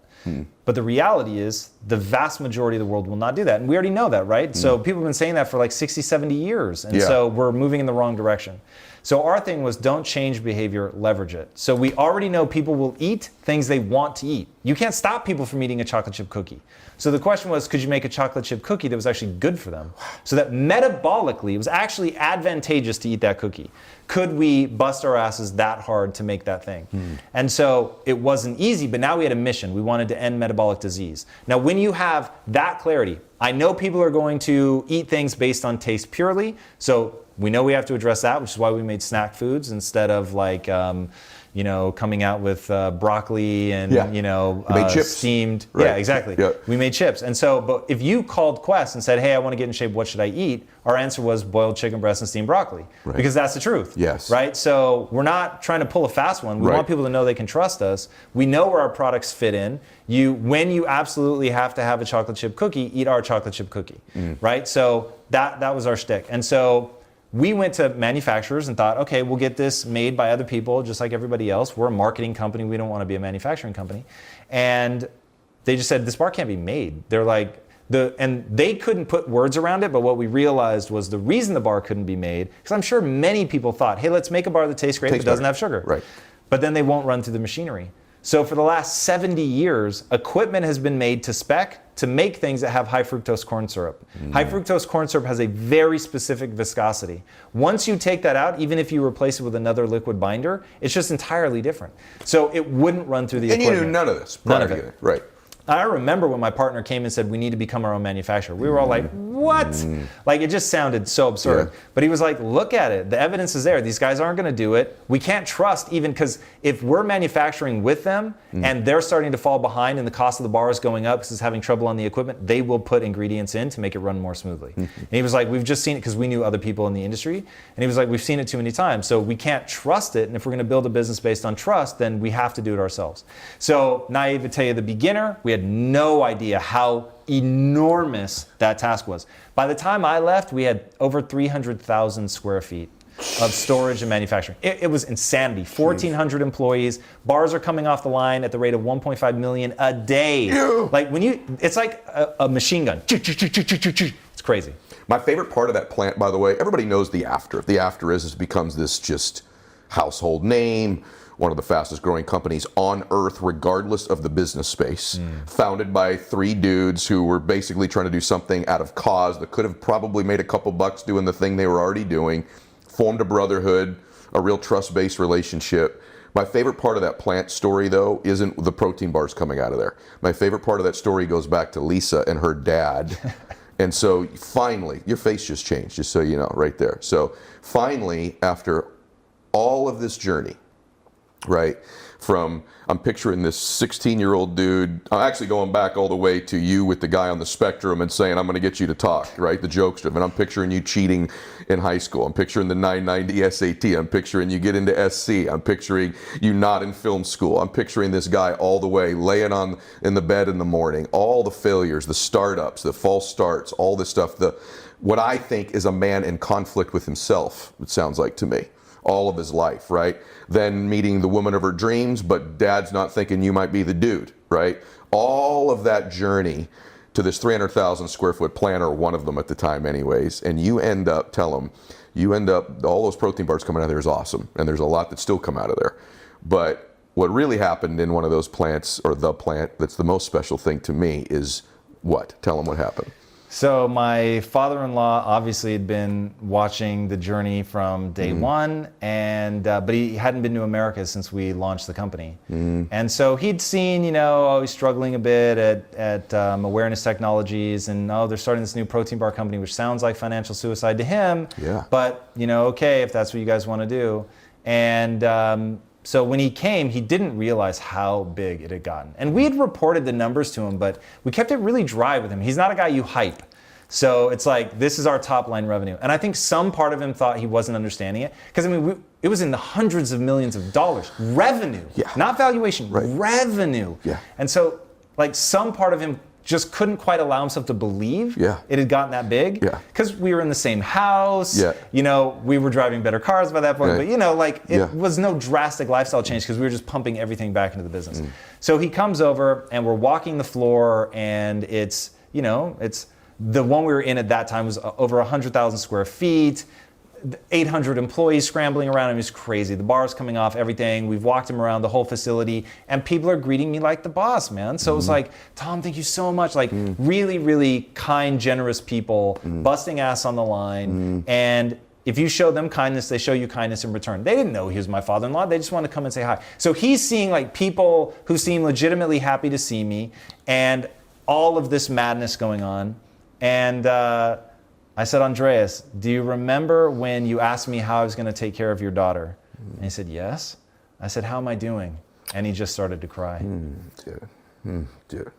But the reality is the vast majority of the world will not do that. And we already know that, right? So people have been saying that for like 60, 70 years. And so we're moving in the wrong direction. So our thing was, don't change behavior, leverage it. So we already know people will eat things they want to eat. You can't stop people from eating a chocolate chip cookie. So the question was, could you make a chocolate chip cookie that was actually good for them? So that metabolically, it was actually advantageous to eat that cookie. Could we bust our asses that hard to make that thing? And so it wasn't easy, but now we had a mission. We wanted to end metabolic disease. Now, when you have that clarity, I know people are going to eat things based on taste purely, so we know we have to address that, which is why we made snack foods instead of like, coming out with broccoli and, made chips. steamed. Right. Yeah, exactly. Yeah. We made chips. And so, but if you called Quest and said, hey, I want to get in shape, what should I eat? Our answer was boiled chicken breast and steamed broccoli. Right. Because that's the truth. Yes. Right? So we're not trying to pull a fast one. We Right. want people to know they can trust us. We know where our products fit in. When you absolutely have to have a chocolate chip cookie, eat our chocolate chip cookie. Right? So that was our shtick. And so we went to manufacturers and thought, okay, we'll get this made by other people just like everybody else. We're a marketing company. We don't want to be a manufacturing company. And they just said, this bar can't be made. They're like, and they couldn't put words around it, but what we realized was the reason the bar couldn't be made, because I'm sure many people thought, hey, let's make a bar that tastes great but doesn't have sugar. Right. But then they won't run through the machinery. So for the last 70 years, equipment has been made to spec to make things that have high fructose corn syrup. High fructose corn syrup has a very specific viscosity. Once you take that out, even if you replace it with another liquid binder, it's just entirely different. So it wouldn't run through the equipment. And you knew none of this None of prior it. to it. Right. I remember when my partner came and said, we need to become our own manufacturer. We were all like, what? Like, it just sounded so absurd. Yeah. But he was like, look at it. The evidence is there. These guys aren't going to do it. We can't trust even because if we're manufacturing with them and they're starting to fall behind and the cost of the bar is going up because it's having trouble on the equipment, they will put ingredients in to make it run more smoothly. And he was like, we've just seen it because we knew other people in the industry. And he was like, we've seen it too many times. So we can't trust it. And if we're going to build a business based on trust, then we have to do it ourselves. So naivete, the beginner, we had no idea how enormous that task was. By the time I left, we had over 300,000 square feet of storage and manufacturing. It was insanity. 1,400 employees. Bars are coming off the line at the rate of 1.5 million a day. Yeah. Like it's like a machine gun. It's crazy. My favorite part of that plant, by the way, everybody knows the after. The after is it becomes this just household name, one of the fastest growing companies on earth, regardless of the business space. Founded by 3 dudes who were basically trying to do something out of cause that could have probably made a couple bucks doing the thing they were already doing. Formed a brotherhood, a real trust-based relationship. My favorite part of that plant story, though, isn't the protein bars coming out of there. My favorite part of that story goes back to Lisa and her dad. And so finally, your face just changed, just so you know, right there. So finally, after all of this journey, right, I'm picturing this 16-year-old dude. I'm actually going back all the way to you with the guy on the spectrum and saying, I'm going to get you to talk, right? The jokester. And I'm picturing you cheating in high school. I'm picturing the 990 SAT. I'm picturing you get into SC. I'm picturing you not in film school. I'm picturing this guy all the way laying in the bed in the morning. All the failures, the startups, the false starts, all this stuff. What I think is a man in conflict with himself, it sounds like to me. All of his life, right? Then meeting the woman of her dreams, but dad's not thinking you might be the dude, right? All of that journey to this 300,000 square foot plant, or one of them at the time anyways, and you end up, all those protein bars coming out of there is awesome, and there's a lot that still come out of there. But what really happened in one of those plants, or the plant that's the most special thing to me, is what? Tell them what happened. So my father-in-law obviously had been watching the journey from day one, and but he hadn't been to America since we launched the company. And so he'd seen, he's struggling a bit at awareness technologies, and they're starting this new protein bar company, which sounds like financial suicide to him. Yeah. But okay, if that's what you guys want to do. And so when he came, he didn't realize how big it had gotten. And we had reported the numbers to him, but we kept it really dry with him. He's not a guy you hype. So it's like, this is our top line revenue. And I think some part of him thought he wasn't understanding it. Because it was in the hundreds of millions of dollars. Revenue, not valuation, revenue. Yeah. And so like some part of him just couldn't quite allow himself to believe it had gotten that big. Because we were in the same house. We were driving better cars by that point. But it was no drastic lifestyle change because we were just pumping everything back into the business. So he comes over and we're walking the floor, and it's the one we were in at that time was over 100,000 square feet. 800 employees scrambling around him. It was crazy. The bar's coming off, everything. We've walked him around the whole facility, and people are greeting me like the boss, man. So it was like, Tom, thank you so much. Like really, really kind, generous people, busting ass on the line. And if you show them kindness, they show you kindness in return. They didn't know he was my father-in-law. They just wanted to come and say hi. So he's seeing like people who seem legitimately happy to see me, and all of this madness going on. And I said, Andreas, do you remember when you asked me how I was going to take care of your daughter? And he said, yes. I said, how am I doing? And he just started to cry. Dude.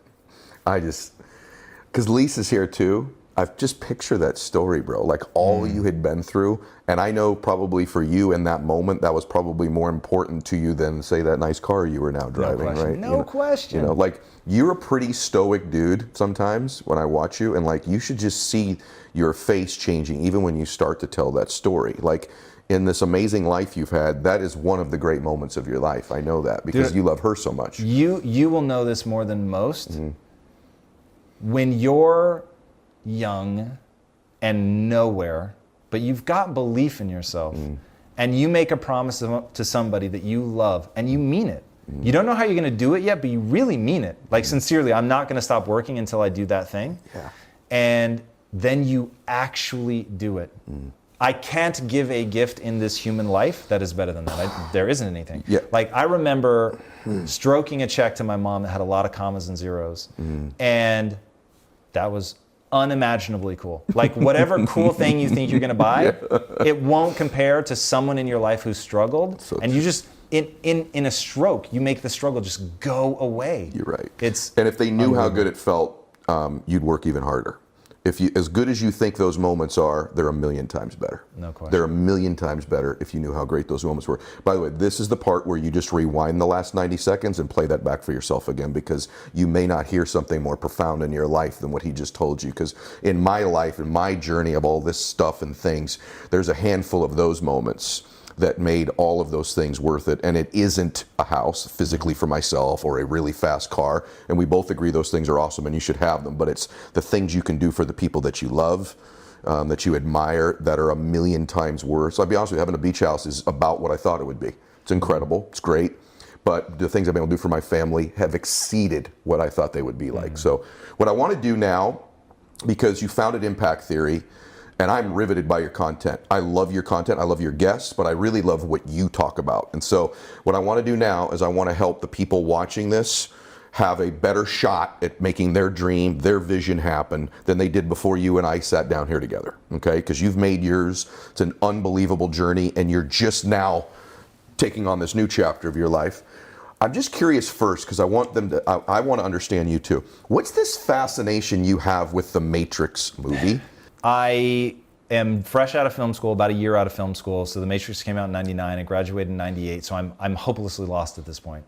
Because Lisa's here too. I've just picture that story, bro. Like all you had been through. And I know probably for you in that moment, that was probably more important to you than, say, that nice car you were now driving, right? No question. You know, like you're a pretty stoic dude sometimes when I watch you. And like you should just see your face changing even when you start to tell that story. Like in this amazing life you've had, that is one of the great moments of your life. I know that because you love her so much. You will know this more than most. When you're young and nowhere, but you've got belief in yourself, and you make a promise to somebody that you love, and you mean it. You don't know how you're going to do it yet, but you really mean it. Like sincerely, I'm not going to stop working until I do that thing. Yeah. And then you actually do it. I can't give a gift in this human life that is better than that. There isn't anything. Yeah. Like I remember stroking a check to my mom that had a lot of commas and zeros, and that was unimaginabely cool. Like whatever cool thing you think you're going to buy, it won't compare to someone in your life who struggled. So and you just in a stroke, you make the struggle just go away. You're right. And if they knew how good it felt, you'd work even harder. If you, as good as you think those moments are, they're a million times better. No question. They're a million times better if you knew how great those moments were. By the way, this is the part where you just rewind the last 90 seconds and play that back for yourself again, because you may not hear something more profound in your life than what he just told you. Because in my life, in my journey of all this stuff and things, there's a handful of those moments that made all of those things worth it. And it isn't a house physically for myself or a really fast car. And we both agree those things are awesome and you should have them, but it's the things you can do for the people that you love, that you admire, that are a million times worse. So I'll be honest with you, having a beach house is about what I thought it would be. It's incredible, it's great, but the things I've been able to do for my family have exceeded what I thought they would be like. So what I want to do now, because you founded Impact Theory, and I'm riveted by your content. I love your content, I love your guests, but I really love what you talk about. And so what I want to do now is I want to help the people watching this have a better shot at making their dream, their vision happen than they did before you and I sat down here together, okay? Because you've made yours. It's an unbelievable journey, and you're just now taking on this new chapter of your life. I'm just curious first, because I want to understand you too. What's this fascination you have with the Matrix movie? I am fresh out of film school, about a year out of film school. So The Matrix came out in 99. I graduated in 98. So I'm hopelessly lost at this point.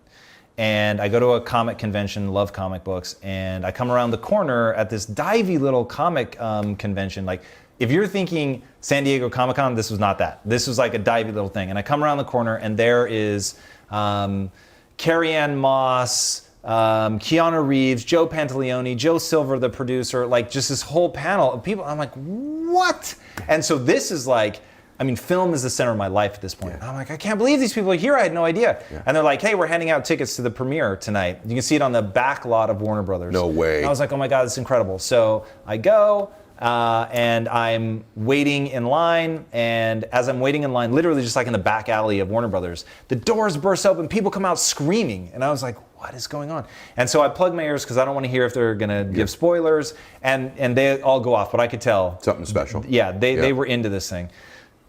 And I go to a comic convention, love comic books, and I come around the corner at this divey little comic convention. Like, if you're thinking San Diego Comic-Con, this was not that. This was like a divey little thing. And I come around the corner, and there is Carrie-Anne Moss, Keanu Reeves, Joe Pantoliano, Joe Silver, the producer, like just this whole panel of people. I'm like, what? And so this is like, I mean, film is the center of my life at this point. Yeah. I'm like, I can't believe these people are here. I had no idea. Yeah. And they're like, hey, we're handing out tickets to the premiere tonight. You can see it on the back lot of Warner Brothers. No way. And I was like, oh my God, this is incredible. So I go, and I'm waiting in line, and as I'm waiting in line, literally just like in the back alley of Warner Brothers, the doors burst open, people come out screaming, and I was like, what is going on? And so I plug my ears because I don't want to hear if they're going to give spoilers, and they all go off, but I could tell. Something special. Yeah, they were into this thing.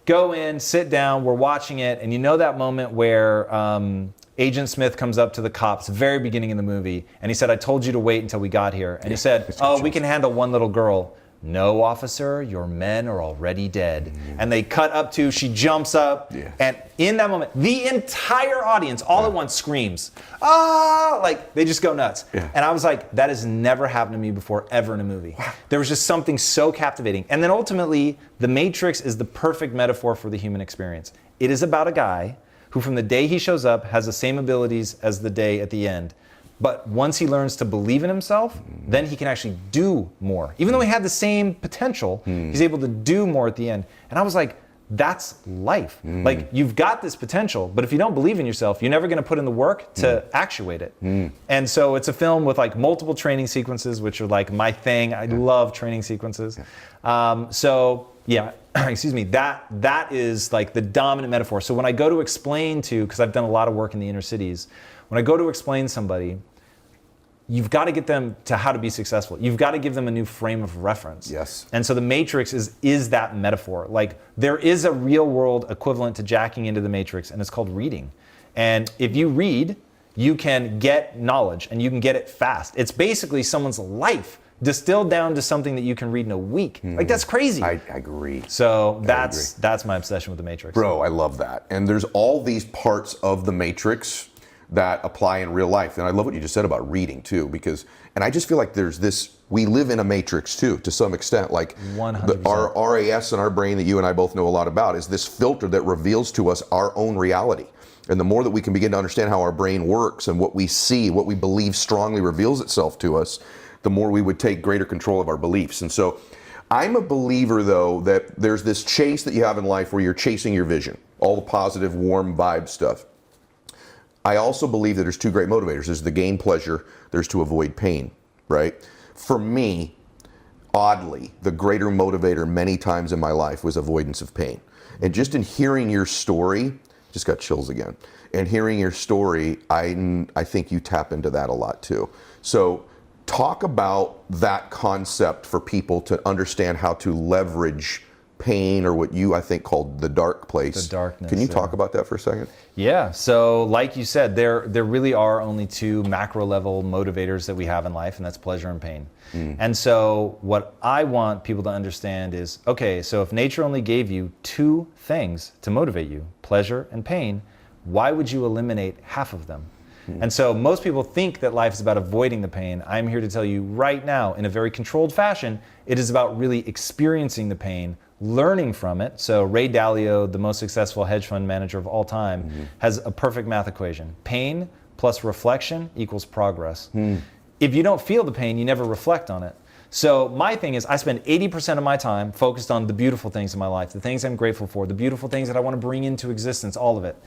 Go in, sit down, we're watching it, and you know that moment where Agent Smith comes up to the cops, very beginning in the movie, and he said, I told you to wait until we got here. And he said, oh, we can handle one little girl. No, officer, your men are already dead. And they cut up to, she jumps up, and in that moment, the entire audience all at once screams, ah, like they just go nuts. And I was like, that has never happened to me before, ever in a movie. There was just something so captivating. And then ultimately, The Matrix is the perfect metaphor for the human experience. It is about a guy who from the day he shows up has the same abilities as the day at the end. But once he learns to believe in himself, then he can actually do more. Even though he had the same potential, he's able to do more at the end. And I was like, that's life. Like, you've got this potential, but if you don't believe in yourself, you're never going to put in the work to actuate it. And so it's a film with like multiple training sequences, which are like my thing. I love training sequences. So yeah, excuse me, that is like the dominant metaphor. So when I go to explain to, because I've done a lot of work in the inner cities, when I go to explain somebody, you've got to get them to how to be successful. You've got to give them a new frame of reference. Yes. And so the Matrix is that metaphor. Like, there is a real world equivalent to jacking into the Matrix, and it's called reading. And if you read, you can get knowledge, and you can get it fast. It's basically someone's life distilled down to something that you can read in a week. Like, that's crazy. I agree. So that's my obsession with the Matrix. Bro, I love that. And there's all these parts of the Matrix that apply in real life. And I love what you just said about reading too, because, and I just feel like there's this, we live in a matrix too, to some extent. Like 100%. Our RAS in our brain that you and I both know a lot about is this filter that reveals to us our own reality. And the more that we can begin to understand how our brain works and what we see, what we believe strongly reveals itself to us, the more we would take greater control of our beliefs. And so I'm a believer though that there's this chase that you have in life where you're chasing your vision, all the positive, warm vibe stuff. I also believe that there's two great motivators. There's the gain pleasure, there's to avoid pain, right? For me, oddly, the greater motivator many times in my life was avoidance of pain. And just in hearing your story, just got chills again. And hearing your story, I think you tap into that a lot too. So talk about that concept for people to understand how to leverage pain, or what you, I think, called the dark place. The darkness. Can you talk about that for a second? Yeah, so like you said, there really are only two macro level motivators that we have in life, and that's pleasure and pain. And so what I want people to understand is, okay, so if nature only gave you two things to motivate you, pleasure and pain, why would you eliminate half of them? And so most people think that life is about avoiding the pain. I'm here to tell you right now, in a very controlled fashion, it is about really experiencing the pain, learning from it. So Ray Dalio, the most successful hedge fund manager of all time, has a perfect math equation. Pain plus reflection equals progress. If you don't feel the pain, you never reflect on it. So my thing is, I spend 80% of my time focused on the beautiful things in my life, the things I'm grateful for, the beautiful things that I want to bring into existence, all of it.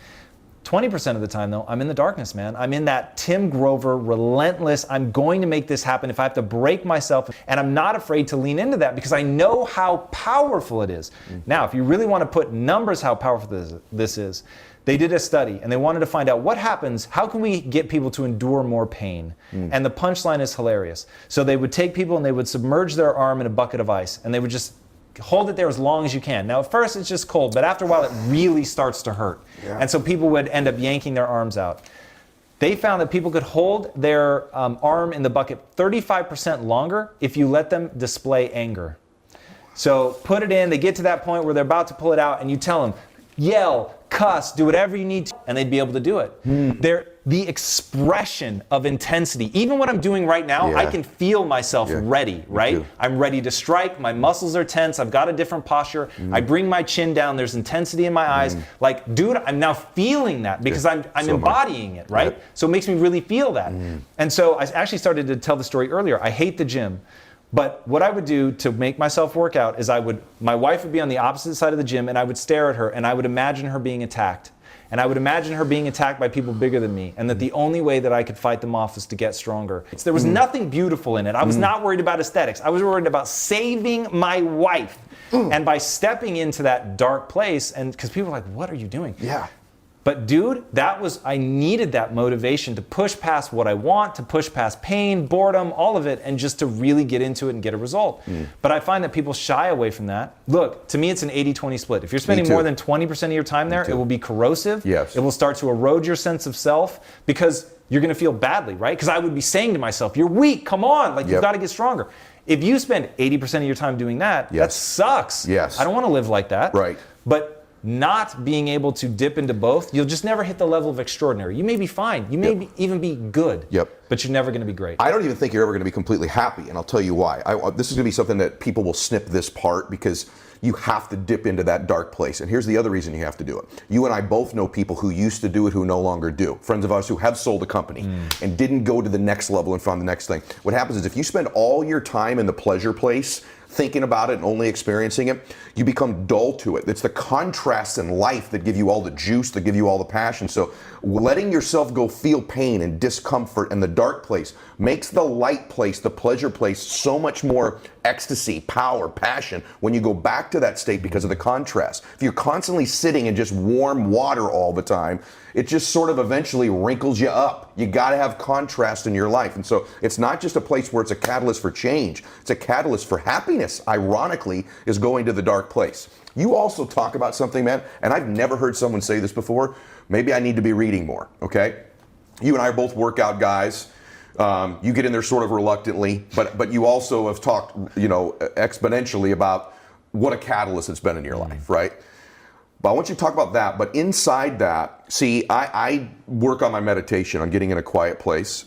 20% of the time though, I'm in the darkness, man. I'm in that Tim Grover, relentless, I'm going to make this happen if I have to break myself. And I'm not afraid to lean into that because I know how powerful it is. Now, if you really want to put numbers how powerful this is, they did a study and they wanted to find out what happens, how can we get people to endure more pain? And the punchline is hilarious. So they would take people and they would submerge their arm in a bucket of ice and they would just hold it there as long as you can. Now, at first it's just cold, but after a while it really starts to hurt. And so people would end up yanking their arms out. They found that people could hold their arm in the bucket 35% longer if you let them display anger. So put it in, they get to that point where they're about to pull it out and you tell them, yell, cuss, do whatever you need to, and they'd be able to do it. The expression of intensity, even what I'm doing right now, I can feel myself ready, right? I'm ready to strike, my muscles are tense, I've got a different posture, I bring my chin down, there's intensity in my eyes. Like, dude, I'm now feeling that because I'm embodying it, right? So it makes me really feel that. And so I actually started to tell the story earlier. I hate the gym. But what I would do to make myself work out is my wife would be on the opposite side of the gym and I would stare at her and I would imagine her being attacked. And I would imagine her being attacked by people bigger than me and that the only way that I could fight them off was to get stronger. There was nothing beautiful in it. I was not worried about aesthetics. I was worried about saving my wife. And by stepping into that dark place, and because people are like, what are you doing? But dude, I needed that motivation to push past what I want, to push past pain, boredom, all of it, and just to really get into it and get a result. But I find that people shy away from that. Look, to me, it's an 80-20 split. If you're spending more than 20% of your time there, it will be corrosive. It will start to erode your sense of self because you're going to feel badly, right? Because I would be saying to myself, you're weak, come on, like you've got to get stronger. If you spend 80% of your time doing that, that sucks. I don't want to live like that. But not being able to dip into both, you'll just never hit the level of extraordinary. You may be fine. You may even be good. But you're never going to be great. I don't even think you're ever going to be completely happy, and I'll tell you why. This is going to be something that people will snip this part because you have to dip into that dark place. And here's the other reason you have to do it. You and I both know people who used to do it who no longer do. Friends of ours who have sold a company and didn't go to the next level and found the next thing. What happens is if you spend all your time in the pleasure place, thinking about it and only experiencing it, you become dull to it. It's the contrasts in life that give you all the juice, that give you all the passion. So letting yourself go feel pain and discomfort and the dark place makes the light place, the pleasure place, so much more ecstasy, power, passion when you go back to that state because of the contrast. If you're constantly sitting in just warm water all the time, it just sort of eventually wrinkles you up. You got to have contrast in your life. And so it's not just a place where it's a catalyst for change, it's a catalyst for happiness, ironically, is going to the dark place. You also talk about something, man, and I've never heard someone say this before. Maybe I need to be reading more, okay? You and I are both workout guys. You get in there sort of reluctantly, but you also have talked, exponentially about what a catalyst it's been in your life, right? But I want you to talk about that. But inside that, see, I work on my meditation, on getting in a quiet place.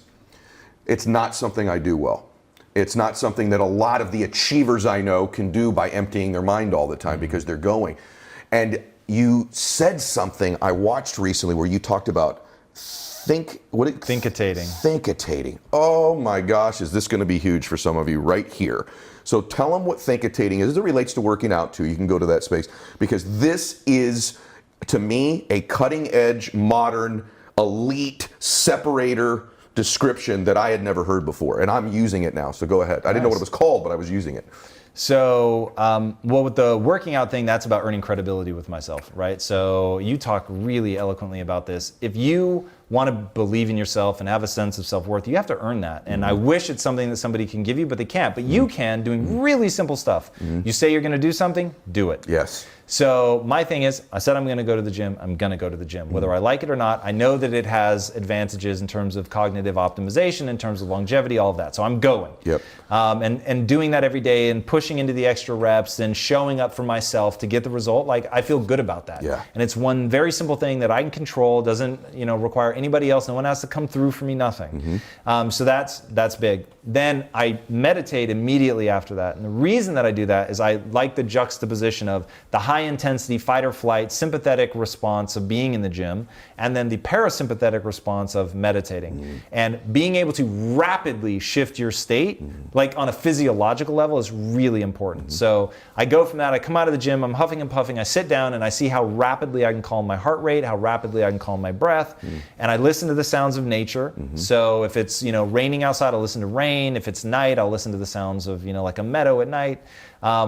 It's not something I do well. It's not something that a lot of the achievers I know can do by emptying their mind all the time because they're going. And you said something I watched recently where you talked about Thinkitating. Thinkitating. Oh my gosh, is this going to be huge for some of you right here. So tell them what thinkitating is as it relates to working out too. You can go to that space because this is, to me, a cutting edge, modern, elite separator description that I had never heard before, and I'm using it now, so go ahead. I didn't know what it was called, but I was using it. So, with the working out thing, that's about earning credibility with myself, right? So you talk really eloquently about this. If you want to believe in yourself and have a sense of self-worth, you have to earn that. And I wish it's something that somebody can give you, but they can't. But you can, doing really simple stuff. You say you're going to do something, do it. Yes. So my thing is, I said I'm going to go to the gym, I'm going to go to the gym. Whether I like it or not, I know that it has advantages in terms of cognitive optimization, in terms of longevity, all of that. So I'm going. Yep. And doing that every day and pushing into the extra reps and showing up for myself to get the result, like I feel good about that. Yeah. And it's one very simple thing that I can control, doesn't require anybody else, no one has to come through for me, nothing. So that's big. Then I meditate immediately after that. And the reason that I do that is I like the juxtaposition of the high intensity fight or flight sympathetic response of being in the gym and then the parasympathetic response of meditating. And being able to rapidly shift your state, like on a physiological level, is really important. So I go from that, I come out of the gym, I'm huffing and puffing, I sit down and I see how rapidly I can calm my heart rate, how rapidly I can calm my breath, and I listen to the sounds of nature. So if it's raining outside, I'll listen to rain. If it's night, I'll listen to the sounds of like a meadow at night,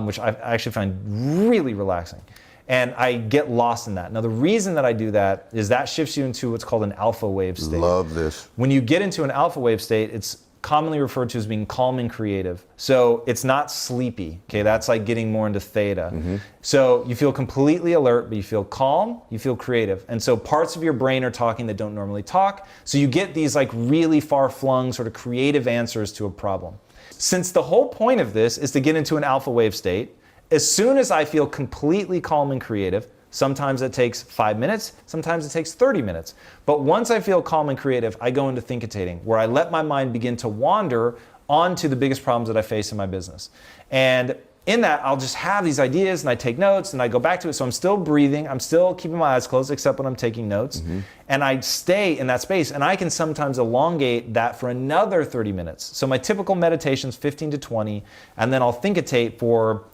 which I actually find really relaxing. And I get lost in that. Now, the reason that I do that is that shifts you into what's called an alpha wave state. Love this. When you get into an alpha wave state, it's commonly referred to as being calm and creative. So it's not sleepy, okay? That's like getting more into theta. So you feel completely alert, but you feel calm, you feel creative. And so parts of your brain are talking that don't normally talk. So you get these like really far-flung sort of creative answers to a problem. Since the whole point of this is to get into an alpha wave state, as soon as I feel completely calm and creative, sometimes it takes 5 minutes, sometimes it takes 30 minutes. But once I feel calm and creative, I go into thinkitating, where I let my mind begin to wander onto the biggest problems that I face in my business. And in that, I'll just have these ideas and I take notes and I go back to it. So I'm still breathing, I'm still keeping my eyes closed except when I'm taking notes. And I stay in that space and I can sometimes elongate that for another 30 minutes. So my typical meditation's 15 to 20, and then I'll thinkitate for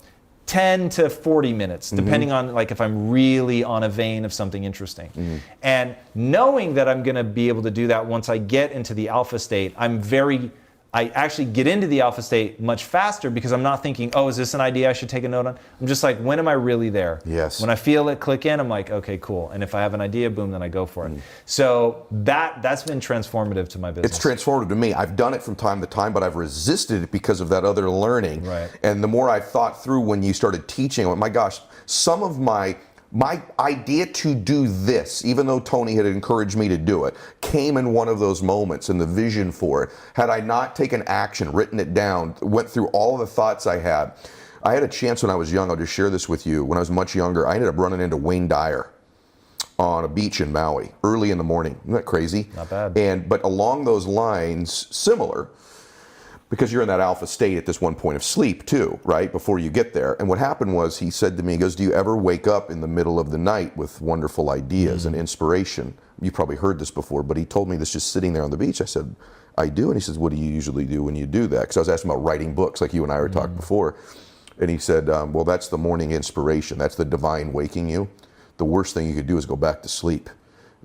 10 to 40 minutes, depending on like if I'm really on a vein of something interesting. And knowing that I'm gonna be able to do that once I get into the alpha state, I actually get into the alpha state much faster because I'm not thinking, oh, is this an idea I should take a note on? I'm just like, when am I really there? Yes. When I feel it click in, I'm like, okay, cool. And if I have an idea, boom, then I go for it. So that's been transformative to my business. It's transformative to me. I've done it from time to time, but I've resisted it because of that other learning. Right. And the more I thought through when you started teaching, I went, my gosh, some of my idea to do this, even though Tony had encouraged me to do it, came in one of those moments and the vision for it. Had I not taken action, written it down, went through all of the thoughts I had a chance when I was young, I'll just share this with you. When I was much younger, I ended up running into Wayne Dyer on a beach in Maui early in the morning. Isn't that crazy? Not bad. But along those lines, similar, because you're in that alpha state at this one point of sleep too, right, before you get there. And what happened was, he said to me, he goes, do you ever wake up in the middle of the night with wonderful ideas and inspiration? You probably heard this before, but he told me this just sitting there on the beach. I said, I do. And he says, what do you usually do when you do that? Because I was asking about writing books like you and I were talking before. And he said, well, that's the morning inspiration. That's the divine waking you. The worst thing you could do is go back to sleep.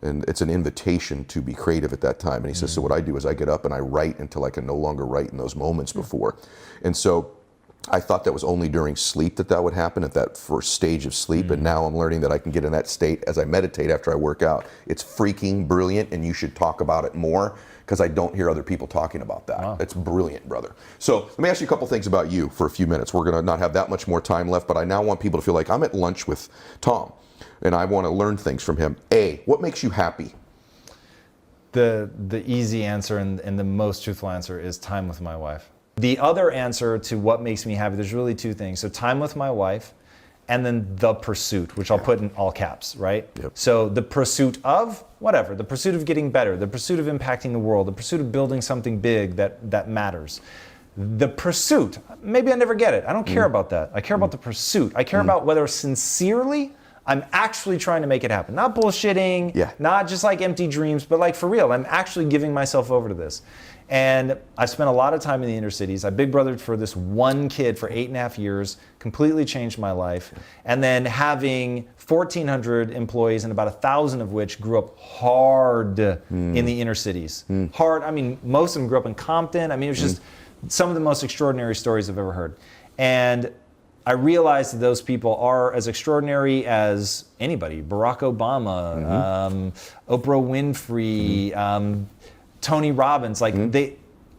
And it's an invitation to be creative at that time. And he says, so what I do is I get up and I write until I can no longer write in those moments before. And so I thought that was only during sleep that would happen, at that first stage of sleep, and now I'm learning that I can get in that state as I meditate after I work out. It's freaking brilliant, and you should talk about it more, because I don't hear other people talking about that. Wow. It's brilliant, brother. So let me ask you a couple things about you for a few minutes. We're gonna not have that much more time left, but I now want people to feel like I'm at lunch with Tom, and I want to learn things from him. A, what makes you happy? The easy answer and the most truthful answer is time with my wife. The other answer to what makes me happy, there's really two things. So time with my wife, and then the pursuit, which I'll put in all caps, right? Yep. So the pursuit of whatever, the pursuit of getting better, the pursuit of impacting the world, the pursuit of building something big that matters. The pursuit, maybe I never get it. I don't care about that. I care about the pursuit. I care about whether sincerely I'm actually trying to make it happen. Not bullshitting, not just like empty dreams, but like for real, I'm actually giving myself over to this. And I spent a lot of time in the inner cities. I big brothered for this one kid for 8.5 years, completely changed my life. And then having 1,400 employees, and about 1,000 of which grew up hard in the inner cities. Hard, I mean, most of them grew up in Compton. I mean, it was just some of the most extraordinary stories I've ever heard. And I realized that those people are as extraordinary as anybody. Barack Obama, Oprah Winfrey, Tony Robbins, like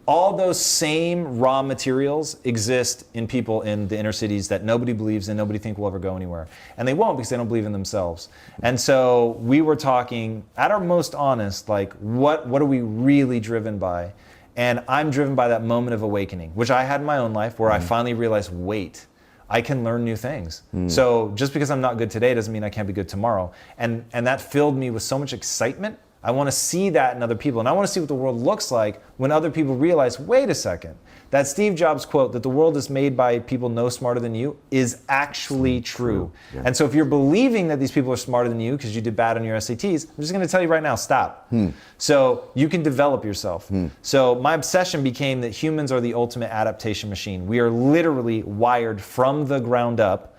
all those same raw materials exist in people in the inner cities that nobody believes and nobody think will ever go anywhere. And they won't, because they don't believe in themselves. And so we were talking at our most honest, like what are we really driven by? And I'm driven by that moment of awakening, which I had in my own life, where I finally realized, wait, I can learn new things. So just because I'm not good today doesn't mean I can't be good tomorrow. And that filled me with so much excitement. I want to see that in other people, and I want to see what the world looks like when other people realize, wait a second, that Steve Jobs quote that the world is made by people no smarter than you is actually true. Yeah. And so if you're believing that these people are smarter than you because you did bad on your SATs, I'm just going to tell you right now, stop. So you can develop yourself. So my obsession became that humans are the ultimate adaptation machine. We are literally wired from the ground up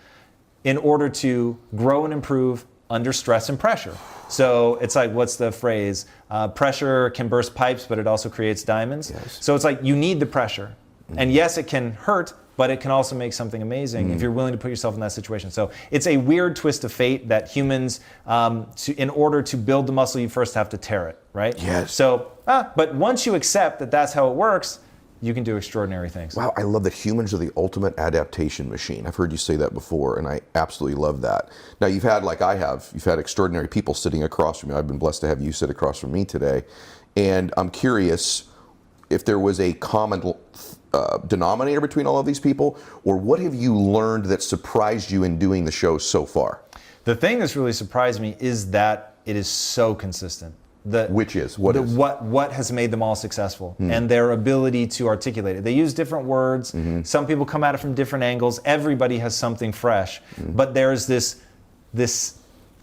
in order to grow and improve under stress and pressure. So it's like, what's the phrase? Pressure can burst pipes, but it also creates diamonds. Yes. So it's like, you need the pressure. And yes, it can hurt, but it can also make something amazing if you're willing to put yourself in that situation. So it's a weird twist of fate that humans, in order to build the muscle, you first have to tear it, right? Yes. So, but once you accept that that's how it works, you can do extraordinary things. Wow, I love that humans are the ultimate adaptation machine. I've heard you say that before, and I absolutely love that. Now, you've had, like I have, you've had extraordinary people sitting across from you. I've been blessed to have you sit across from me today. And I'm curious if there was a common denominator between all of these people, or what have you learned that surprised you in doing the show so far? The thing that's really surprised me is that it is so consistent. Which is? What has made them all successful, and their ability to articulate it. They use different words. Some people come at it from different angles. Everybody has something fresh, but there's this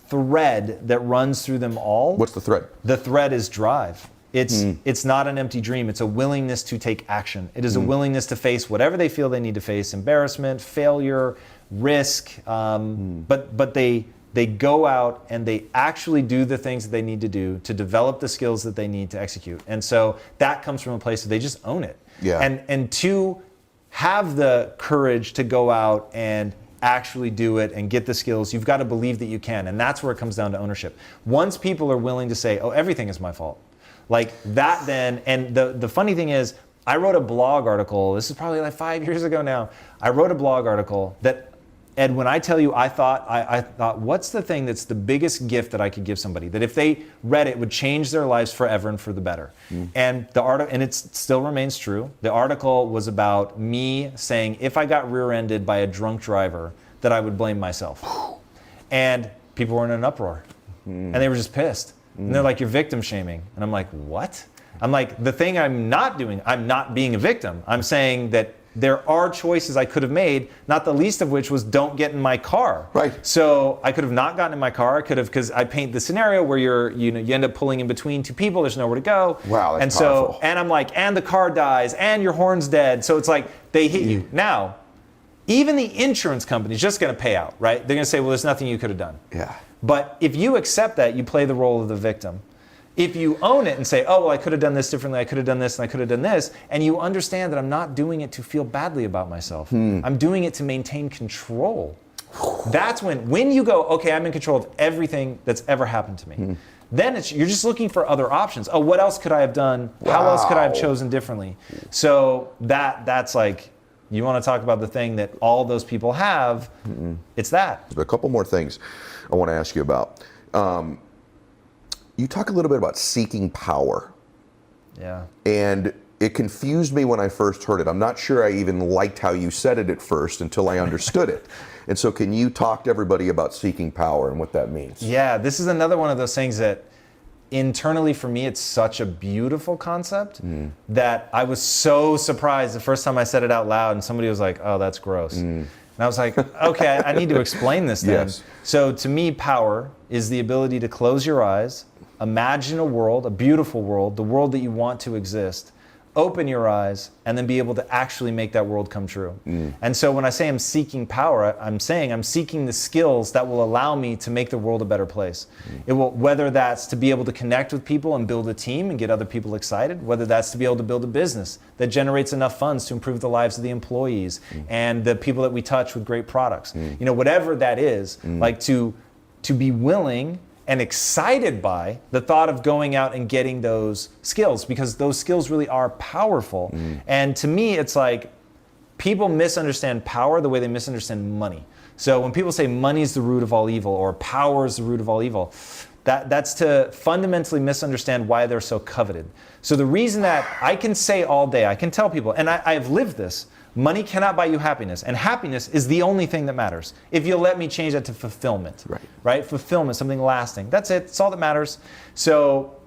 thread that runs through them all. What's the thread? The thread is drive. It's not an empty dream. It's a willingness to take action. It is a willingness to face whatever they feel they need to face: embarrassment, failure, risk. But they go out and they actually do the things that they need to do to develop the skills that they need to execute. And so that comes from a place that they just own it. Yeah. And to have the courage to go out and actually do it and get the skills, you've got to believe that you can. And that's where it comes down to ownership. Once people are willing to say, oh, everything is my fault. Like that then, and the funny thing is, I wrote a blog article, this is probably like 5 years ago now. I wrote a blog article that, Ed, when I tell you, I thought, what's the thing that's the biggest gift that I could give somebody that if they read it would change their lives forever and for the better? And the article, and it still remains true. The article was about me saying if I got rear-ended by a drunk driver, that I would blame myself. And people were in an uproar, and they were just pissed. And they're like, you're victim shaming, and I'm like, what? I'm like, the thing I'm not doing, I'm not being a victim. I'm saying that there are choices I could have made, not the least of which was don't get in my car. Right. So I could have not gotten in my car. I could have, because I paint the scenario where you end up pulling in between two people. There's nowhere to go. Wow, that's and powerful. so, and I'm like, and the car dies, and your horn's dead. So it's like they hit you. Now, even the insurance company is just going to pay out, right? They're going to say, well, there's nothing you could have done. Yeah. But if you accept that, you play the role of the victim. If you own it and say, oh, well, I could have done this differently, I could have done this, and I could have done this, and you understand that I'm not doing it to feel badly about myself. I'm doing it to maintain control. That's when you go, okay, I'm in control of everything that's ever happened to me. Then you're just looking for other options. Oh, what else could I have done? How else could I have chosen differently? So that's like, you want to talk about the thing that all those people have, it's that. A couple more things I want to ask you about. You talk a little bit about seeking power. Yeah. And it confused me when I first heard it. I'm not sure I even liked how you said it at first until I understood it. And so can you talk to everybody about seeking power and what that means? Yeah, this is another one of those things that internally for me, it's such a beautiful concept that I was so surprised the first time I said it out loud and somebody was like, oh, that's gross. And I was like, okay, I need to explain this then. Yes. So to me, power is the ability to close your eyes, imagine a world, a beautiful world, the world that you want to exist, open your eyes, and then be able to actually make that world come true. And so when I say I'm seeking power, I'm saying I'm seeking the skills that will allow me to make the world a better place. It will, whether that's to be able to connect with people and build a team and get other people excited, whether that's to be able to build a business that generates enough funds to improve the lives of the employees and the people that we touch with great products. You know, whatever that is, like to be willing and excited by the thought of going out and getting those skills, because those skills really are powerful. And to me, it's like people misunderstand power the way they misunderstand money. So when people say money is the root of all evil or power is the root of all evil, that's to fundamentally misunderstand why they're so coveted. So the reason that I can say all day, I can tell people, and I have lived this, money cannot buy you happiness, and happiness is the only thing that matters. If you'll let me change that to fulfillment, right? Fulfillment, something lasting. That's it. It's all that matters. So,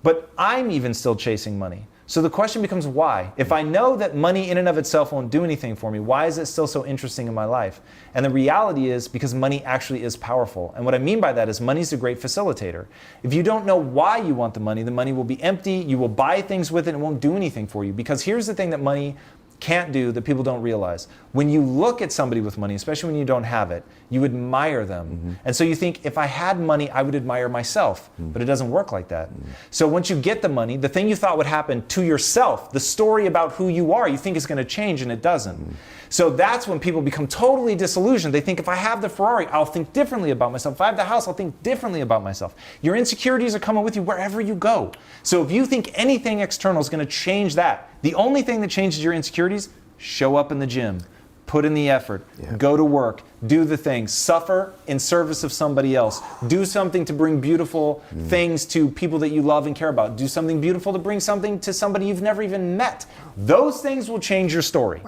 but I'm even still chasing money. So the question becomes why? If I know that money in and of itself won't do anything for me, why is it still so interesting in my life? And the reality is because money actually is powerful. And what I mean by that is money's a great facilitator. If you don't know why you want the money will be empty. You will buy things with it and it won't do anything for you. Because here's the thing that money can't do that people don't realize. When you look at somebody with money, especially when you don't have it, you admire them. And so you think, if I had money, I would admire myself. But it doesn't work like that. So once you get the money, the thing you thought would happen to yourself, the story about who you are, you think is going to change, and it doesn't. So that's when people become totally disillusioned. They think, if I have the Ferrari, I'll think differently about myself. If I have the house, I'll think differently about myself. Your insecurities are coming with you wherever you go. So if you think anything external is going to change that, the only thing that changes your insecurities, show up in the gym, put in the effort, go to work, do the things, suffer in service of somebody else, do something to bring beautiful things to people that you love and care about, do something beautiful to bring something to somebody you've never even met. Those things will change your story.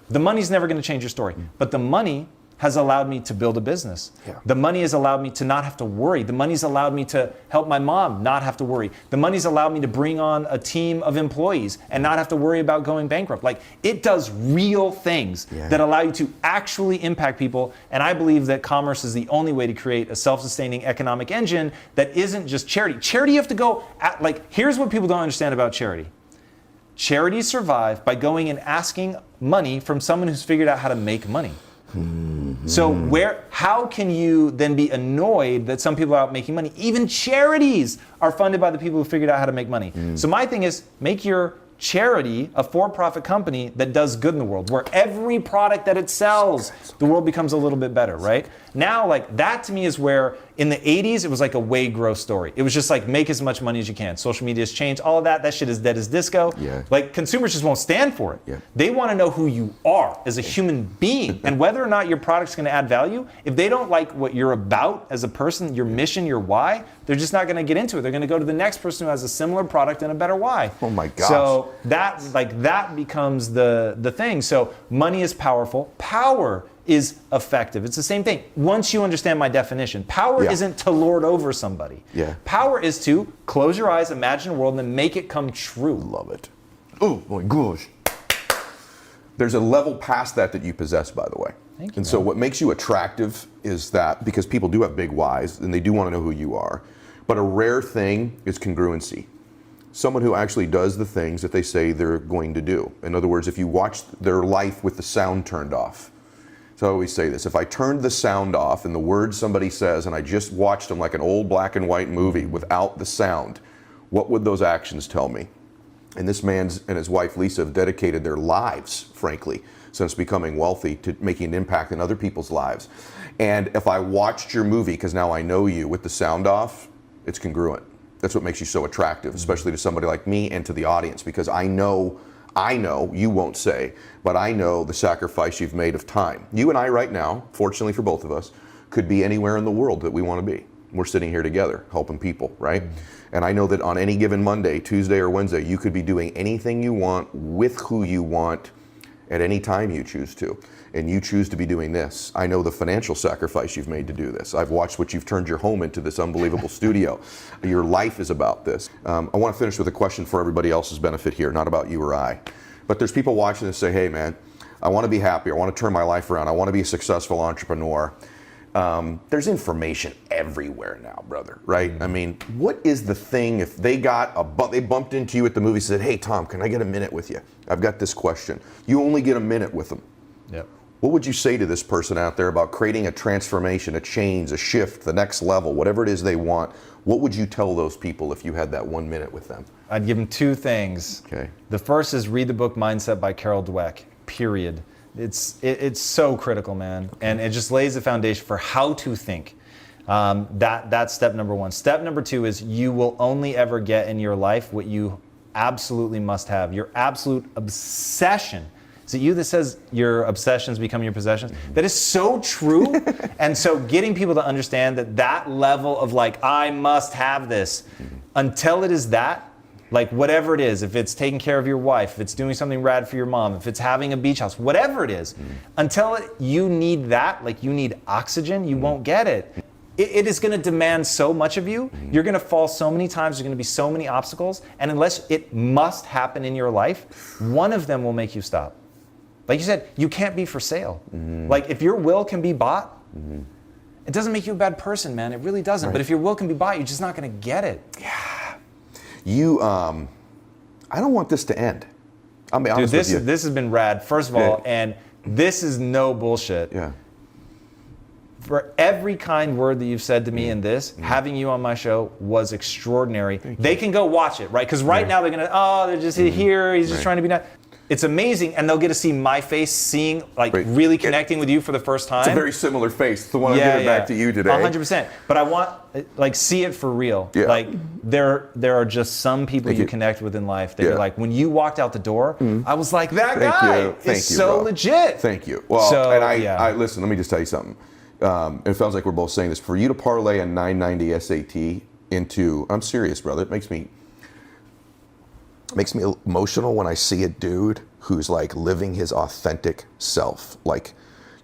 The money's never going to change your story, but the money has allowed me to build a business. The money has allowed me to not have to worry. The money's allowed me to help my mom not have to worry. The money's allowed me to bring on a team of employees and not have to worry about going bankrupt. Like, it does real things that allow you to actually impact people. And I believe that commerce is the only way to create a self-sustaining economic engine that isn't just charity. Charity, you have to go at, like, here's what people don't understand about charity. Charities survive by going and asking money from someone who's figured out how to make money. So how can you then be annoyed that some people are out making money? Even charities are funded by the people who figured out how to make money. So my thing is, make your charity a for-profit company that does good in the world, where every product that it sells, the world becomes a little bit better, right? Now, like, that to me is where, in the 80s, it was like a way gross story. It was just like, make as much money as you can. Social media has changed, all of that. That shit is dead as disco. Like, consumers just won't stand for it. They want to know who you are as a human being, and whether or not your product's going to add value. If they don't like what you're about as a person, your mission, your why, they're just not going to get into it. They're going to go to the next person who has a similar product and a better why. Oh my gosh. So that becomes the thing. So money is powerful. Power is effective. It's the same thing. Once you understand my definition, power isn't to lord over somebody. Power is to close your eyes, imagine a world, and then make it come true. Love it. Oh my gosh. There's a level past that you possess, by the way. Thank you. And so what makes you attractive is that, because people do have big whys and they do want to know who you are, but a rare thing is congruency. Someone who actually does the things that they say they're going to do. In other words, if you watch their life with the sound turned off. So I always say this, if I turned the sound off and the words somebody says and I just watched them like an old black and white movie without the sound, What would those actions tell me? And this man and his wife, Lisa, have dedicated their lives, frankly, since becoming wealthy to making an impact in other people's lives. And if I watched your movie, because now I know you, with the sound off, it's congruent. That's what makes you so attractive, especially to somebody like me and to the audience, because I know, you won't say, but I know the sacrifice you've made of time. You and I right now, fortunately for both of us, could be anywhere in the world that we want to be. We're sitting here together, helping people, right? And I know that on any given Monday, Tuesday, or Wednesday, you could be doing anything you want with who you want at any time you choose to. And you choose to be doing this. I know the financial sacrifice you've made to do this. I've watched what you've turned your home into, this unbelievable studio. Your life is about this. I want to finish with a question for everybody else's benefit here, not about you or I. But there's people watching this say, hey man, I want to be happy. I want to turn my life around. I want to be a successful entrepreneur. There's information everywhere now, brother, right? I mean, what is the thing if they bumped into you at the movie and said, hey, Tom, can I get a minute with you? I've got this question. You only get a minute with them. Yep. What would you say to this person out there about creating a transformation, a change, a shift, the next level, whatever it is they want? What would you tell those people if you had that 1 minute with them? I'd give them two things. Okay. The first is read the book Mindset by Carol Dweck, period. It's so critical, man. And it just lays the foundation for how to think. That's step number one. Step number two is you will only ever get in your life what you absolutely must have. Your absolute obsession. Is it you that says your obsessions become your possessions? That is so true. And so getting people to understand that level of like, I must have this, until it is that, like whatever it is, if it's taking care of your wife, if it's doing something rad for your mom, if it's having a beach house, whatever it is, until you need that, like you need oxygen, you won't get it. It is going to demand so much of you. You're going to fall so many times. There's going to be so many obstacles. And unless it must happen in your life, one of them will make you stop. Like you said, you can't be for sale. Like if your will can be bought, it doesn't make you a bad person, man. It really doesn't. Right. But if your will can be bought, you're just not going to get it. Yeah. I don't want this to end. I'll be honest with you. This has been rad, first of all, and this is no bullshit. Yeah. For every kind word that you've said to me in this, having you on my show was extraordinary. They can go watch it, right? Because right now they're going to, they're just here, he's just trying to be nice. It's amazing, and they'll get to see my face, seeing, like, really connecting with you for the first time. It's a very similar face, the one I'm giving back to you today. 100%. But I want, like, see it for real. Yeah. Like, there are just some people you connect with in life that you're like, when you walked out the door, I was like, that guy is so legit. Thank you. Well, so, and I listen, let me just tell you something. It sounds like we're both saying this. For you to parlay a 990 SAT into, I'm serious, brother, it makes me emotional when I see a dude who's like living his authentic self. Like,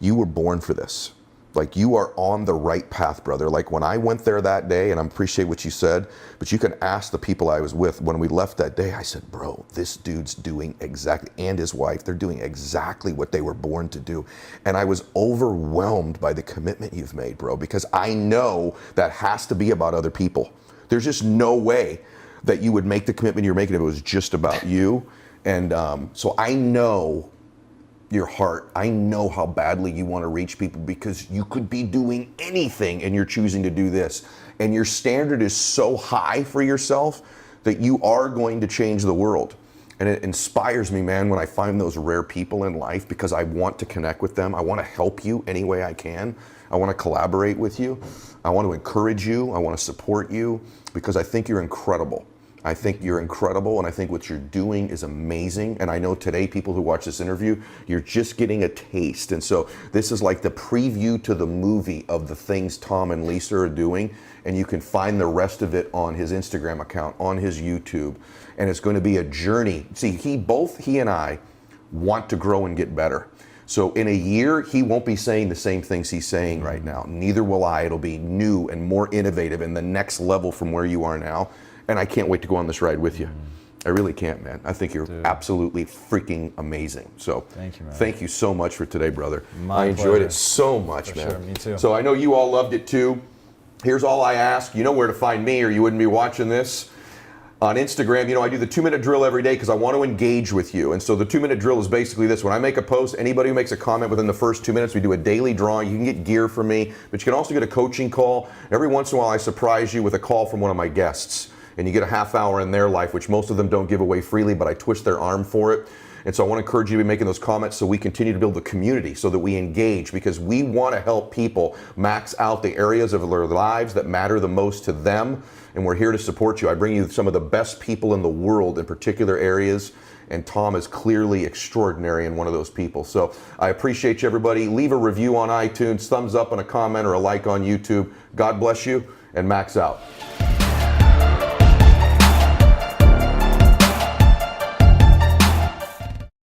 you were born for this. Like, you are on the right path, brother. Like, when I went there that day, and I appreciate what you said, but you can ask the people I was with when we left that day. I said, bro, this dude's doing exactly, and his wife, they're doing exactly what they were born to do. And I was overwhelmed by the commitment you've made, bro, because I know that has to be about other people. There's just no way that you would make the commitment you're making if it was just about you. And so I know your heart. I know how badly you want to reach people, because you could be doing anything and you're choosing to do this. And your standard is so high for yourself that you are going to change the world. And it inspires me, man, when I find those rare people in life, because I want to connect with them. I want to help you any way I can. I want to collaborate with you. I want to encourage you. I want to support you, because I think you're incredible. I think you're incredible, and I think what you're doing is amazing. And I know today, people who watch this interview, you're just getting a taste. And so this is like the preview to the movie of the things Tom and Lisa are doing. And you can find the rest of it on his Instagram account, on his YouTube. And it's going to be a journey. See, both he and I want to grow and get better. So in a year, he won't be saying the same things he's saying right now. Neither will I. It'll be new and more innovative and the next level from where you are now. And I can't wait to go on this ride with you. I really can't, man. I think you're absolutely freaking amazing. So thank you, man. Thank you so much for today, brother. I enjoyed it so much, man. Sure, me too. So I know you all loved it too. Here's all I ask. You know where to find me, or you wouldn't be watching this. On Instagram, I do the 2-minute drill every day because I want to engage with you. And so the 2-minute drill is basically this. When I make a post, anybody who makes a comment within the first 2 minutes, we do a daily drawing. You can get gear from me, but you can also get a coaching call. Every once in a while, I surprise you with a call from one of my guests. and you get a half hour in their life, which most of them don't give away freely, but I twist their arm for it. And so I want to encourage you to be making those comments so we continue to build the community, so that we engage, because we want to help people max out the areas of their lives that matter the most to them. And we're here to support you. I bring you some of the best people in the world in particular areas, and Tom is clearly extraordinary in one of those people. So I appreciate you, everybody. Leave a review on iTunes, thumbs up and a comment, or a like on YouTube. God bless you, and max out.